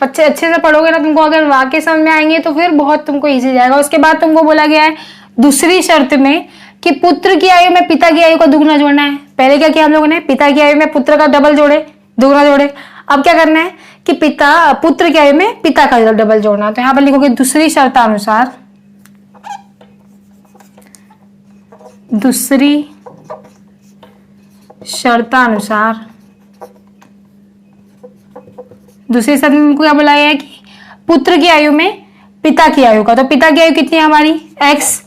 अच्छे से पढ़ोगे ना, तुमको अगर वाक्य समझ में आएंगे तो फिर बहुत तुमको इजी जाएगा। उसके बाद तुमको बोला गया है दूसरी शर्त में कि पुत्र की आयु में पिता की आयु का दुगुना जोड़ना है। पहले क्या किया हम लोगों ने? पिता की आयु में पुत्र का डबल जोड़े, दुगुना जोड़े। अब क्या करना है कि पुत्र की आयु में पिता का डबल जोड़ना। तो यहाँ पर लिखोगे दूसरी शर्तानुसार, दूसरी शर्त में क्या बोला गया है कि पुत्र की आयु में पिता की आयु का, तो पिता की आयु कितनी है हमारी? x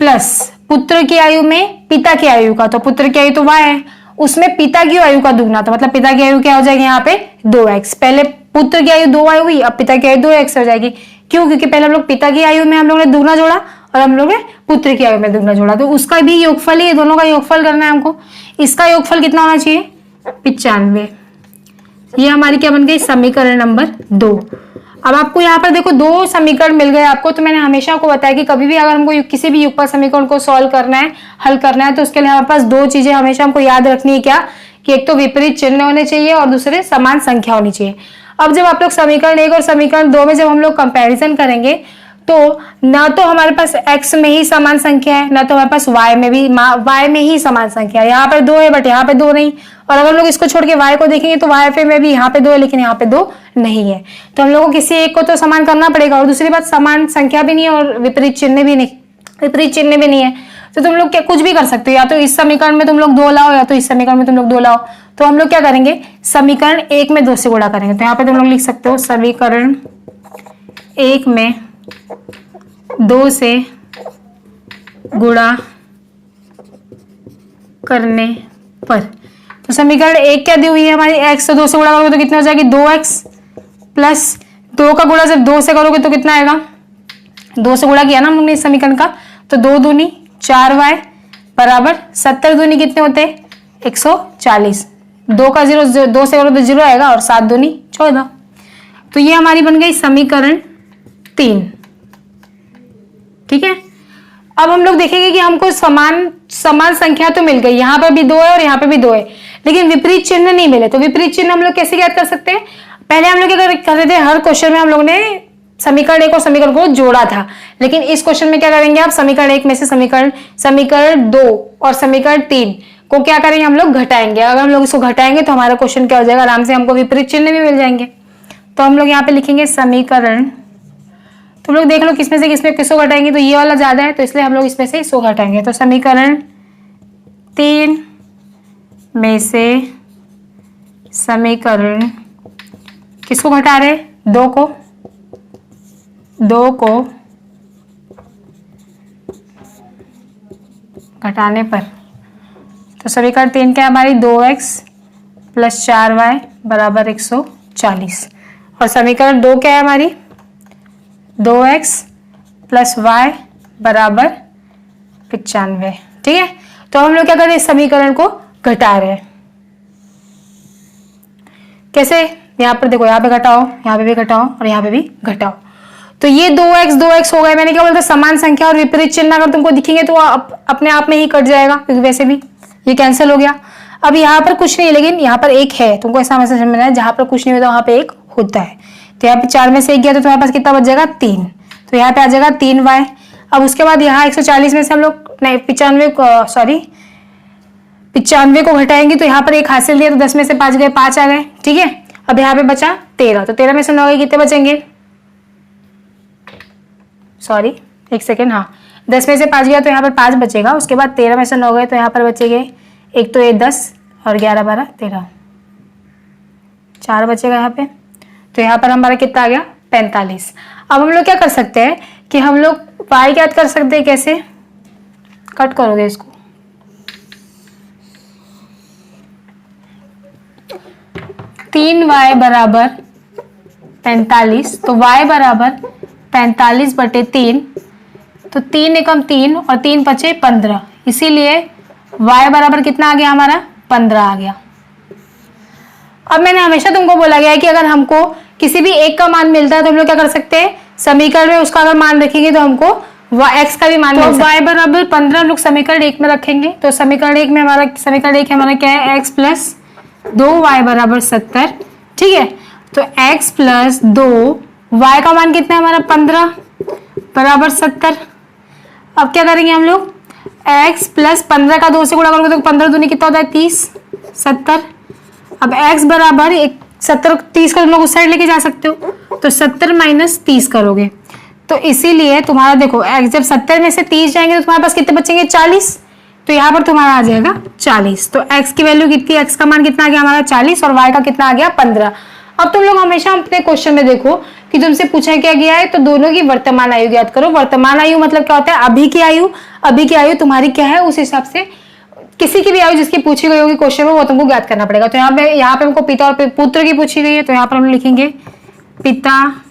प्लस पुत्र की आयु में पिता की आयु का, तो पुत्र की आयु तो y है, उसमें पिता की आयु का दुगना, तो मतलब पिता की आयु क्या हो जाएगी यहाँ पे? 2x। पहले पुत्र की आयु 2y हुई, अब पिता की आयु 2x हो जाएगी। क्यों? क्योंकि पहले हम लोग पिता की आयु में हम लोग ने दुगना जोड़ा और हम लोग ने पुत्र की आयु में दुगना जोड़ा, तो उसका भी योगफल ही, दोनों का योगफल करना है हमको। इसका योगफल कितना होना चाहिए? 95। ये हमारी क्या बन गई? समीकरण नंबर 2। अब आपको यहाँ पर देखो 2 समीकरण मिल गए आपको। तो मैंने हमेशा आपको बताया कि कभी भी अगर हमको किसी भी युगपत समीकरण को सॉल्व करना है, हल करना है, तो उसके लिए हमारे पास 2 चीजें हमेशा हमको याद रखनी है। क्या? कि एक तो विपरीत चिन्ह होने चाहिए और दूसरे समान संख्या होनी चाहिए। अब जब आप लोग समीकरण 1 और समीकरण 2 में जब हम लोग कंपेरिजन करेंगे, तो ना तो हमारे पास x में ही समान संख्या है, ना तो हमारे पास y में ही समान संख्या है। यहाँ पर 2 है बट यहाँ पे 2 नहीं। और अगर हम लोग इसको छोड़ के y को देखेंगे तो y में भी यहाँ पे 2 है लेकिन यहाँ पे 2 नहीं है। तो हम लोग को किसी एक को तो समान करना पड़ेगा। और दूसरी बात, समान संख्या भी नहीं है और विपरीत चिन्ह भी नहीं है। तो तुम लोग क्या कुछ भी कर सकते हो, या तो इस समीकरण में तुम लोग 2 लाओ या तो इस समीकरण में तुम लोग 2 लाओ। तो हम लोग क्या करेंगे? समीकरण 1 में 2 से गुणा करेंगे। तो यहाँ पे तुम लोग लिख सकते हो समीकरण 1 में 2 से गुणा करने पर, तो समीकरण 1 क्या दी हुई है हमारी? x, तो 2 से गुणा करोगे तो कितना हो जाएगी? 2x प्लस 2 का गुणा जब 2 से करोगे तो कितना आएगा? 2 से गुणा किया ना हमने इस समीकरण का, तो 2 दूनी 4y बराबर 70 दूनी कितने होते हैं? 140। 2 का 0, 2 से करो तो 0 आएगा और 7 दूनी 14। तो ये हमारी बन गई समीकरण 3। ठीक है। अब हम लोग देखेंगे कि हमको समान संख्या तो मिल गई, यहाँ पे भी 2 है और यहाँ पे भी 2 है, लेकिन विपरीत चिन्ह नहीं मिले। तो विपरीत चिन्ह हम लोग कैसे ज्ञात कर सकते हैं? पहले हम लोग क्या कर रहे थे, हर क्वेश्चन में हम लोग ने समीकरण 1 और समीकरण को जोड़ा था, लेकिन इस क्वेश्चन में क्या करेंगे? आप समीकरण 1 में से समीकरण 2 और समीकरण 3 को क्या करेंगे? हम लोग घटाएंगे। अगर हम लोग इसको घटाएंगे तो हमारा क्वेश्चन क्या हो जाएगा? आराम से हमको विपरीत चिन्ह भी मिल जाएंगे। तो हम लोग यहाँ पे लिखेंगे समीकरण, तुम लोग देख लो किसमें से किसको घटाएंगे। तो ये वाला ज्यादा है तो इसलिए हम लोग इसमें से इसको घटाएंगे। तो समीकरण 3 में से समीकरण किसको घटा रहे? 2 को घटाने पर, तो समीकरण 3 क्या है हमारी? 2x प्लस 4y बराबर 140। और समीकरण 2 क्या है हमारी? 2x प्लस y बराबर 95। ठीक है। तो हम लोग क्या कर रहे हैं, इस समीकरण को घटा रहे हैं। कैसे, यहाँ पर देखो, यहाँ पे घटाओ, यहाँ पे भी घटाओ और यहाँ पे भी घटाओ, तो ये 2x हो गए। मैंने क्या बोला था, समान संख्या और विपरीत चिन्ह अगर तुमको दिखेंगे तो अपने आप में ही कट जाएगा, क्योंकि वैसे भी ये कैंसिल हो गया। अब यहाँ पर कुछ नहीं, लेकिन यहाँ पर एक है, तुमको ऐसा मैसेज समझना है, जहां पर कुछ नहीं होता वहां पे एक होता है। तो यहाँ पे 4 में से 1 गया तो तुम्हारे पास कितना बच जाएगा, 3। तो यहाँ पे आ जाएगा 3y। अब उसके बाद यहाँ 140 में से हम लोग 95 को घटाएंगे, तो यहाँ पर 1 हासिल दिया, तो 10 में से 5 गए, 5 आ गए, ठीक है। अब यहाँ पे बचा 13, तो 13 में से 9 गए, कितने बचेंगे, सॉरी 1 सेकेंड, हाँ 10 में से 5 गया तो यहाँ पर 5 बचेगा। उसके बाद 13 में से 9 गए तो यहाँ पर बचेंगे, एक तो ये 10 और 11 12 13, 4 बचेगा यहाँ पे। तो यहाँ पर हमारा कितना आ गया, 45। अब हम लोग क्या कर सकते हैं कि हम लोग y ज्ञात कर सकते हैं। कैसे कट करोगे इसको, तीन y बराबर 45, तो y बराबर 45/3, तो 3 एकम 3 और 3 पचे 15, इसीलिए y बराबर कितना आ गया हमारा, 15 आ गया। अब मैंने हमेशा तुमको बोला गया है कि अगर हमको किसी भी एक का मान मिलता है तो हम लोग क्या कर सकते हैं, समीकरण में उसका अगर मान रखेंगे तो हमको x का भी मान मिल सकता है। y बराबर 15 हम लोग समीकरण 1 में रखेंगे, तो समीकरण 1 में हमारा क्या है, x प्लस 2y बराबर 70, ठीक है। तो x प्लस 2, y का मान कितना है हमारा, 15 बराबर 70। अब क्या करेंगे हम लोग, x प्लस 15 का 2 से गुणा करोगे तो 15 दूनी कितना होता है, 30, 70। अब x बराबर 70, 30 का तुम लोग उस साइड लेके जा सकते हो, तो 70 माइनस 30 करोगे, तो इसीलिए तुम्हारा देखो x जब 70 में से 30 जाएंगे तो तुम्हारे पास कितने बचेंगे, 40, तो यहाँ पर तुम्हारा आ जाएगा 40। तो x की वैल्यू कितनी, x का मान कितना आ गया हमारा 40 और y का कितना आ गया 15। अब तुम लोग हमेशा अपने क्वेश्चन में देखो कि तुमसे पूछा क्या गया है, तो दोनों की वर्तमान आयु ज्ञात करो। वर्तमान आयु मतलब क्या होता है, अभी की आयु, अभी की आयु तुम्हारी क्या है, उस हिसाब से किसी की भी आयु जिसकी पूछी गई होगी क्वेश्चन में वो तुमको ज्ञात करना पड़ेगा। तो यहाँ पे हमको पिता और पुत्र की पूछी गई है, तो यहाँ पर हम लिखेंगे पिता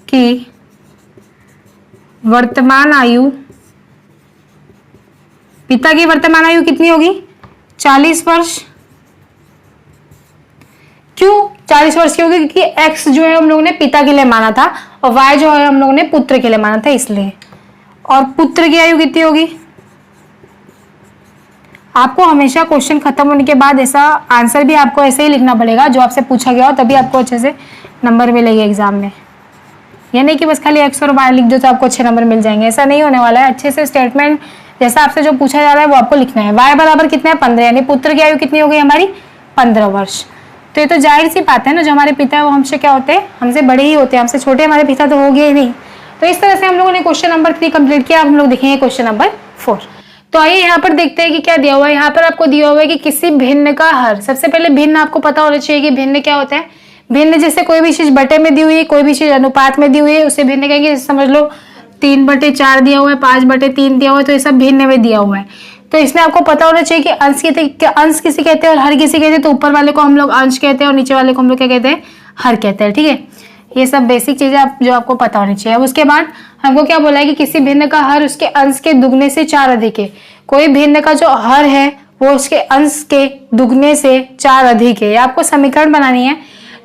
की वर्तमान आयु, पिता की वर्तमान आयु कितनी होगी, 40 वर्ष। क्यों 40 वर्ष की होगी, क्योंकि x जो है हम लोगों ने पिता के लिए माना था और y जो है हम लोगों ने पुत्र के लिए माना था, इसलिए। और पुत्र की आयु कितनी होगी, आपको हमेशा क्वेश्चन खत्म होने के बाद ऐसा आंसर भी आपको ऐसे ही लिखना पड़ेगा जो आपसे पूछा गया हो, तभी आपको अच्छे से नंबर मिलेंगे एग्जाम में। ये नहीं कि बस खाली x और y लिख दो तो आपको अच्छे नंबर मिल जाएंगे, ऐसा नहीं होने वाला है। अच्छे से स्टेटमेंट जैसा आपसे जो पूछा जा रहा है वो आपको लिखना है। y बराबर कितना है, 15, यानी पुत्र की आयु कितनी हो गई हमारी, 15 वर्ष। तो ये तो जाहिर सी बात है ना, जो हमारे पिता है वो हमसे क्या होते हैं, हमसे बड़े ही होते हैं, हमसे छोटे हमारे पिता तो हो गए ही नहीं। तो इस तरह से हम लोगों ने क्वेश्चन नंबर 3 कंप्लीट किया। अब हम लोग देखेंगे क्वेश्चन नंबर 4। तो आइए यहाँ पर देखते हैं कि क्या दिया हुआ है। यहाँ पर आपको दिया हुआ है कि किसी भिन्न का हर, सबसे पहले भिन्न आपको पता होना चाहिए कि भिन्न क्या होता है। भिन्न जैसे कोई भी चीज बटे में दी हुई है, कोई भी चीज अनुपात में दी हुई है, उसे भिन्न कहेंगे। जैसे समझ लो 3/4 दिया हुआ है, 5/3 दिया हुआ है, तो ये सब भिन्न में दिया हुआ है। तो इसमें आपको पता होना चाहिए कि अंश किसी कहते हैं और हर किसी कहते हैं। तो ऊपर वाले को हम लोग अंश कहते हैं और नीचे वाले को हम लोग क्या कहते हैं, हर कहते हैं, ठीक है। ये सब बेसिक चीजें जो आपको पता होनी चाहिए। अब उसके बाद हमको क्या बोला है कि किसी भिन्न का हर उसके अंश के दुगने से 4 अधिक है। कोई भिन्न का जो हर है वो उसके अंश के दुगने से 4 अधिक है। आपको समीकरण बनानी है।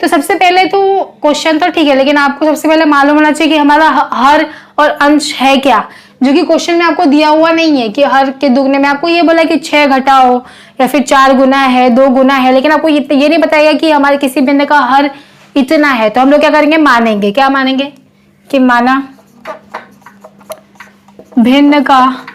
तो सबसे पहले तो क्वेश्चन तो ठीक है, लेकिन आपको सबसे पहले मालूम होना चाहिए कि हमारा हर और अंश है क्या, जो कि क्वेश्चन में आपको दिया हुआ नहीं है कि हर के दुगने में। आपको ये बोला कि 6 घटाओ या फिर 4 गुना है, 2 गुना है, लेकिन आपको ये नहीं बताएगा कि हमारे किसी भिन्न का हर इतना है। तो हम लोग क्या करेंगे, मानेंगे। क्या मानेंगे कि माना भिन्न का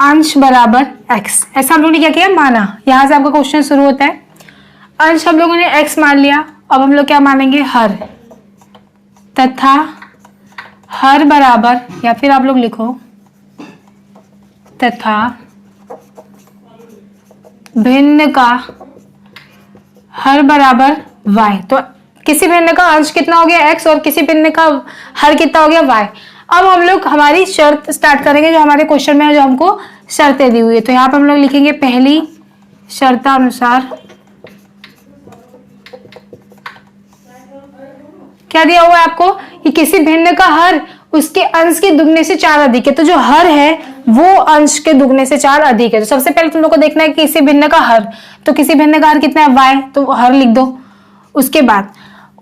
अंश बराबर x। ऐसा हम लोगों ने क्या किया, माना। यहां से आपका क्वेश्चन शुरू होता है। अंश हम लोगों ने x मान लिया। अब हम लोग क्या मानेंगे, हर, तथा हर बराबर, या फिर आप लोग लिखो तथा भिन्न का हर बराबर y। तो किसी भिन्न का अंश कितना हो गया x और किसी भिन्न का हर कितना हो गया y। अब हम लोग हमारी शर्त स्टार्ट करेंगे जो हमारे क्वेश्चन में है, जो हमको शर्तें दी हुई है। तो यहाँ पर हम लोग लिखेंगे पहली शर्तानुसार क्या दिया हुआ है आपको कि किसी भिन्न का हर उसके अंश के दुगने से 4 अधिक है। तो जो हर है वो अंश के दुगने से 4 अधिक है। तो सबसे पहले तुम लोग को देखना है कि किसी भिन्न का हर, तो किसी भिन्न का हर कितना है y, तो हर लिख दो। उसके बाद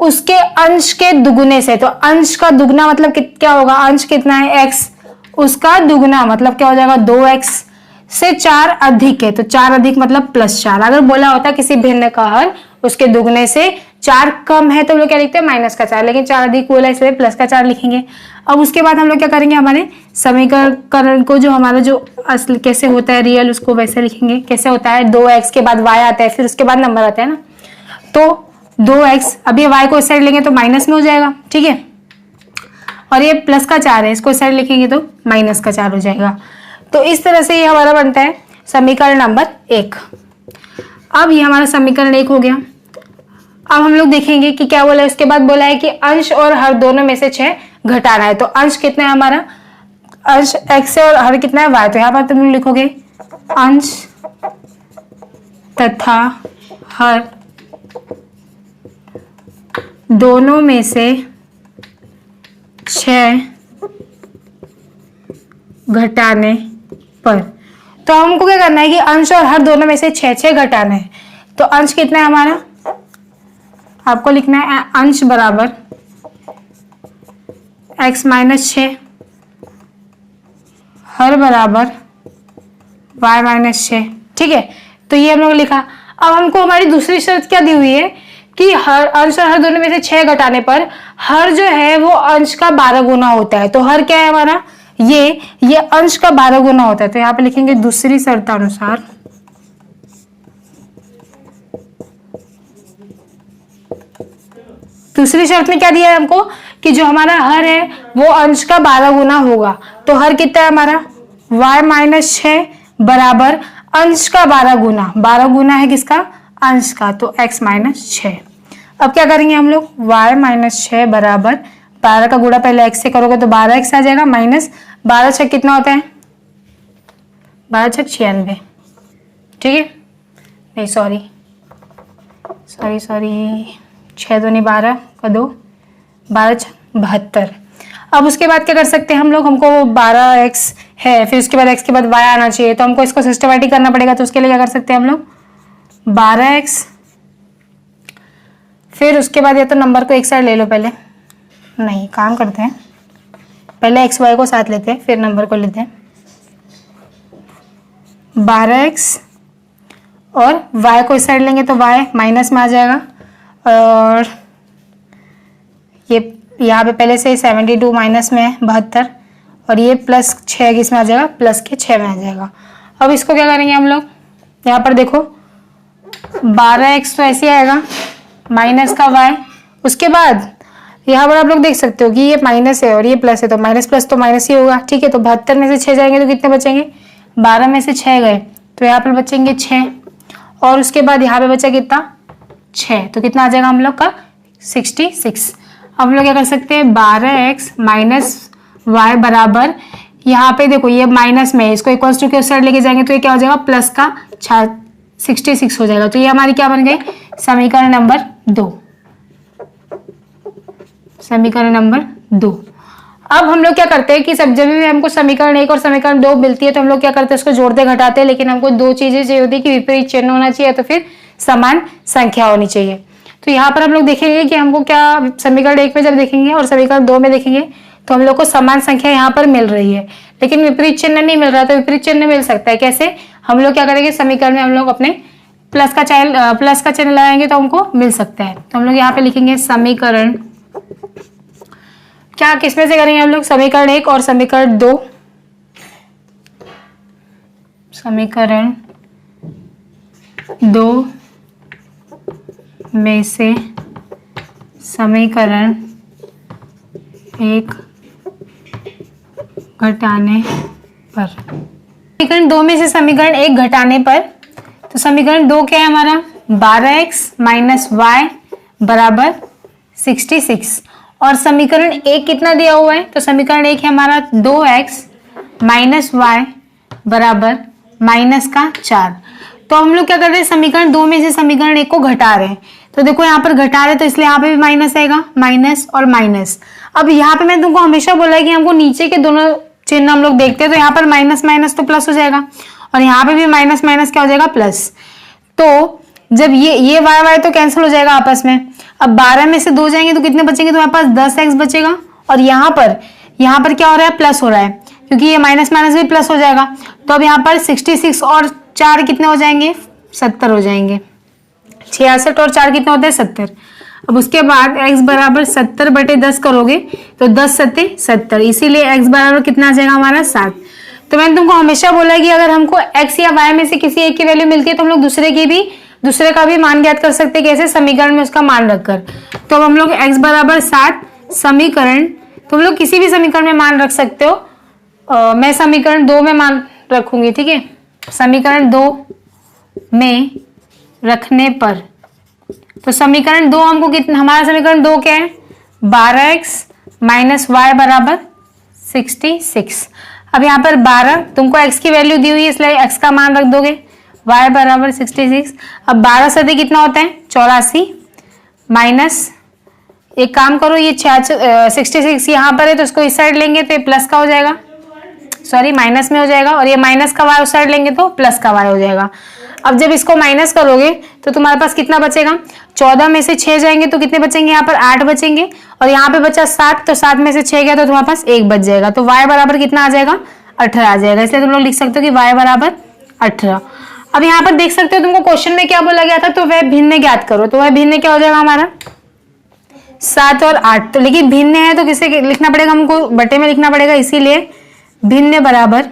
उसके अंश के दुगुने से, तो अंश का दुगना मतलब क्या होगा, अंश कितना है x, उसका दुगना मतलब क्या हो जाएगा 2x से 4 अधिक है, तो 4 अधिक मतलब +4। अगर बोला होता किसी भिन्न का हर उसके दुगने से 4 कम है तो हम लोग क्या लिखते हैं -4, लेकिन 4 अधिक बोला इसलिए +4 लिखेंगे। अब उसके बाद हम लोग क्या करेंगे, हमारे समीकरण को जो हमारा जो असल कैसे होता है रियल उसको वैसे लिखेंगे। कैसे होता है, 2x के बाद y आता है, फिर उसके बाद नंबर आता है ना, तो 2x, अब ये y को इस साइड लेंगे तो माइनस में हो जाएगा, ठीक है, और ये +4 है, इसको इस साइड लिखेंगे तो -4 हो जाएगा। तो इस तरह से ये हमारा बनता है समीकरण नंबर 1। अब ये हमारा समीकरण 1 हो गया। अब हम लोग देखेंगे कि क्या बोला है, उसके बाद बोला है कि अंश और हर दोनों में से 6 घटाना है। तो अंश कितना है हमारा, अंश x है और हर कितना है y, तो यहाँ पर तुम लोग लिखोगे अंश तथा हर दोनों में से 6 घटाने पर। तो हमको क्या करना है कि अंश और हर दोनों में से 6 घटाना है। तो अंश कितना है हमारा, आपको लिखना है अंश बराबर x - 6, हर बराबर y - 6, ठीक है। तो ये हम लोग लिखा। अब हमको हमारी दूसरी शर्त क्या दी हुई है कि हर अंश और हर दोनों में से 6 घटाने पर हर जो है वो अंश का 12 गुना होता है। तो हर क्या है हमारा, ये अंश का 12 गुना होता है। तो यहाँ पे लिखेंगे दूसरी शर्तानुसार दूसरी शर्त में क्या दिया है हमको कि जो हमारा हर है वो अंश का 12 गुना होगा। तो हर कितना है हमारा y - 6 बराबर अंश का 12 गुना, 12 गुना है किसका, अंश का, तो x - 6। अब क्या करेंगे हम लोग, y - 6 बराबर 12 का गुणा पहले x से करोगे तो 12x आ जाएगा, माइनस 12 6 कितना होता है, 12 6 96, ठीक है, नहीं सॉरी 6 दूनी 12 का 2, 12 6 72। अब उसके बाद क्या कर सकते हैं हम लोग, हमको 12x है, फिर उसके बाद x के बाद y आना चाहिए, तो हमको इसको सिस्टमैटिक करना पड़ेगा। तो उसके लिए क्या कर सकते हैं हम लोग, 12x, फिर उसके बाद या तो नंबर को एक साइड ले लो, पहले नहीं काम करते हैं, पहले x y को साथ लेते हैं फिर नंबर को लेते हैं, 12x और y को इस साइड लेंगे तो y माइनस में आ जाएगा, और ये यहाँ पे पहले से 72 माइनस में है 72, और ये +6 किसमें आ जाएगा, प्लस के 6 में आ जाएगा। अब इसको क्या करेंगे हम लोग, यहाँ पर देखो 12x तो ऐसे आएगा माइनस का y, उसके बाद यहाँ पर आप लोग देख सकते हो कि ये माइनस है और ये प्लस है, तो माइनस प्लस तो माइनस ही होगा, ठीक है। तो 72 में से 6 जाएंगे तो कितने बचेंगे, 12 में से 6 गए तो यहाँ पर बचेंगे 6, और उसके बाद यहाँ पे बचा कितना 6, तो कितना आ जाएगा हम लोग का 66। अब हम लोग क्या कर सकते हैं, 12x माइनस y बराबर, यहाँ पे देखो ये माइनस में है, इसको इक्वल्स टू के उस साइड लेके जाएंगे तो ये क्या हो जाएगा प्लस का 66 हो जाएगा। तो ये हमारी क्या बन गई, समीकरण नंबर 2, समीकरण नंबर 2। अब हम लोग क्या करते हैं कि सब जब भी हमको समीकरण 1 और समीकरण 2 मिलती है तो हम लोग क्या करते हैं, उसको जोड़ते घटाते हैं, लेकिन हमको दो चीजें चाहिए होती है कि विपरीत चिन्ह होना चाहिए तो फिर समान संख्या होनी चाहिए। तो यहाँ पर हम लोग देखेंगे कि हमको क्या, समीकरण 1 में जब देखेंगे और समीकरण 2 में देखेंगे तो हम लोग को समान संख्या यहाँ पर मिल रही है, लेकिन विपरीत चिन्ह नहीं मिल रहा। तो विपरीत चिन्ह मिल सकता है कैसे, हम लोग क्या करेंगे, समीकरण में हम लोग अपने प्लस का चिन्ह लगाएंगे तो हमको मिल सकता है। तो हम लोग यहाँ पे लिखेंगे समीकरण, क्या किसमें से करेंगे हम लोग, समीकरण 1 और समीकरण 2, समीकरण 2 में से समीकरण 1 घटाने पर, समीकरण 2 में से समीकरण 1 घटाने पर, तो समीकरण 2 क्या है हमारा, 12x माइनस y बराबर 66, और समीकरण 1 कितना दिया हुआ है, तो समीकरण 1 है हमारा 2x माइनस y बराबर माइनस का 4। तो हम लोग क्या कर रहे हैं, समीकरण 2 में से समीकरण 1 को घटा रहे हैं। तो देखो यहाँ पर घटा रहे तो इसलिए यहाँ पे भी माइनस आएगा, माइनस और माइनस। अब यहाँ पे मैं तुमको हमेशा बोला है कि हमको नीचे के दोनों चिन्ह हम लोग देखते हैं, तो यहाँ पर माइनस माइनस तो प्लस हो जाएगा और यहाँ पे भी माइनस माइनस क्या हो जाएगा, प्लस। तो जब ये वाई वाई तो कैंसिल हो जाएगा आपस में। अब 12 में से 2 जाएंगे तो कितने बचेंगे, तुम्हारे पास 10x बचेगा। और यहाँ पर क्या हो रहा है, प्लस हो रहा है, क्योंकि ये माइनस माइनस भी प्लस हो जाएगा। तो अब यहाँ पर 66 और 4 कितने हो जाएंगे, 70 हो जाएंगे। 66 और 4 कितने होते हैं, 70। अब उसके बाद x बराबर 70/10 करोगे तो 10 सत्ते 70, इसीलिए x बराबर कितना आ जाएगा हमारा, 7। तो मैंने तुमको हमेशा बोला है कि अगर हमको x या y में से किसी एक की वैल्यू मिलती है तो हम लोग दूसरे का भी मान ज्ञात कर सकते हैं, कैसे, समीकरण में उसका मान रखकर। तो अब हम लोग x बराबर 7 समीकरण, तुम लोग किसी भी समीकरण में मान रख सकते हो। मैं समीकरण 2 में मान रखूंगी, ठीक है। समीकरण 2 में रखने पर तो समीकरण 2 हमको कितना, हमारा समीकरण 2 क्या है, 12x माइनस वाई बराबर 66। अब यहाँ पर 12, तुमको x की वैल्यू दी हुई है इसलिए x का मान रख दोगे, y बराबर 66। अब 12 सदी कितना होता है, 84, माइनस, एक काम करो, ये 66 यहाँ पर है तो इसको इस साइड लेंगे तो ये प्लस का हो जाएगा, सॉरी माइनस में हो जाएगा, और ये माइनस का y उस साइड लेंगे तो प्लस का y हो जाएगा। अब जब इसको माइनस करोगे तो तुम्हारे पास कितना बचेगा, 14 में से 6 जाएंगे तो कितने बचेंगे, यहाँ पर 8 बचेंगे, और यहाँ पे बचा 7, तो 7 में से 6 गया तो तुम्हारे पास 1 बच जाएगा। तो y बराबर कितना आ जाएगा, 18 आ जाएगा। इसलिए तुम लोग लिख सकते हो कि y बराबर 18। अब यहाँ पर देख सकते हो तुमको क्वेश्चन में क्या बोला गया था, तो वह भिन्न ज्ञात करो। तो वह भिन्न क्या हो जाएगा हमारा, 7 और 8। तो लेकिन भिन्न है तो किसे लिखना पड़ेगा, हमको बटे में लिखना पड़ेगा, इसीलिए भिन्न बराबर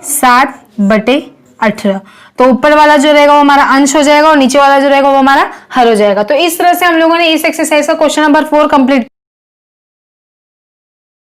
7/18। तो ऊपर वाला जो रहेगा वो हमारा अंश हो जाएगा और नीचे वाला जो रहेगा वो हमारा हर हो जाएगा। तो इस तरह से हम लोगों ने इस एक्सरसाइज का क्वेश्चन नंबर 4 कंप्लीट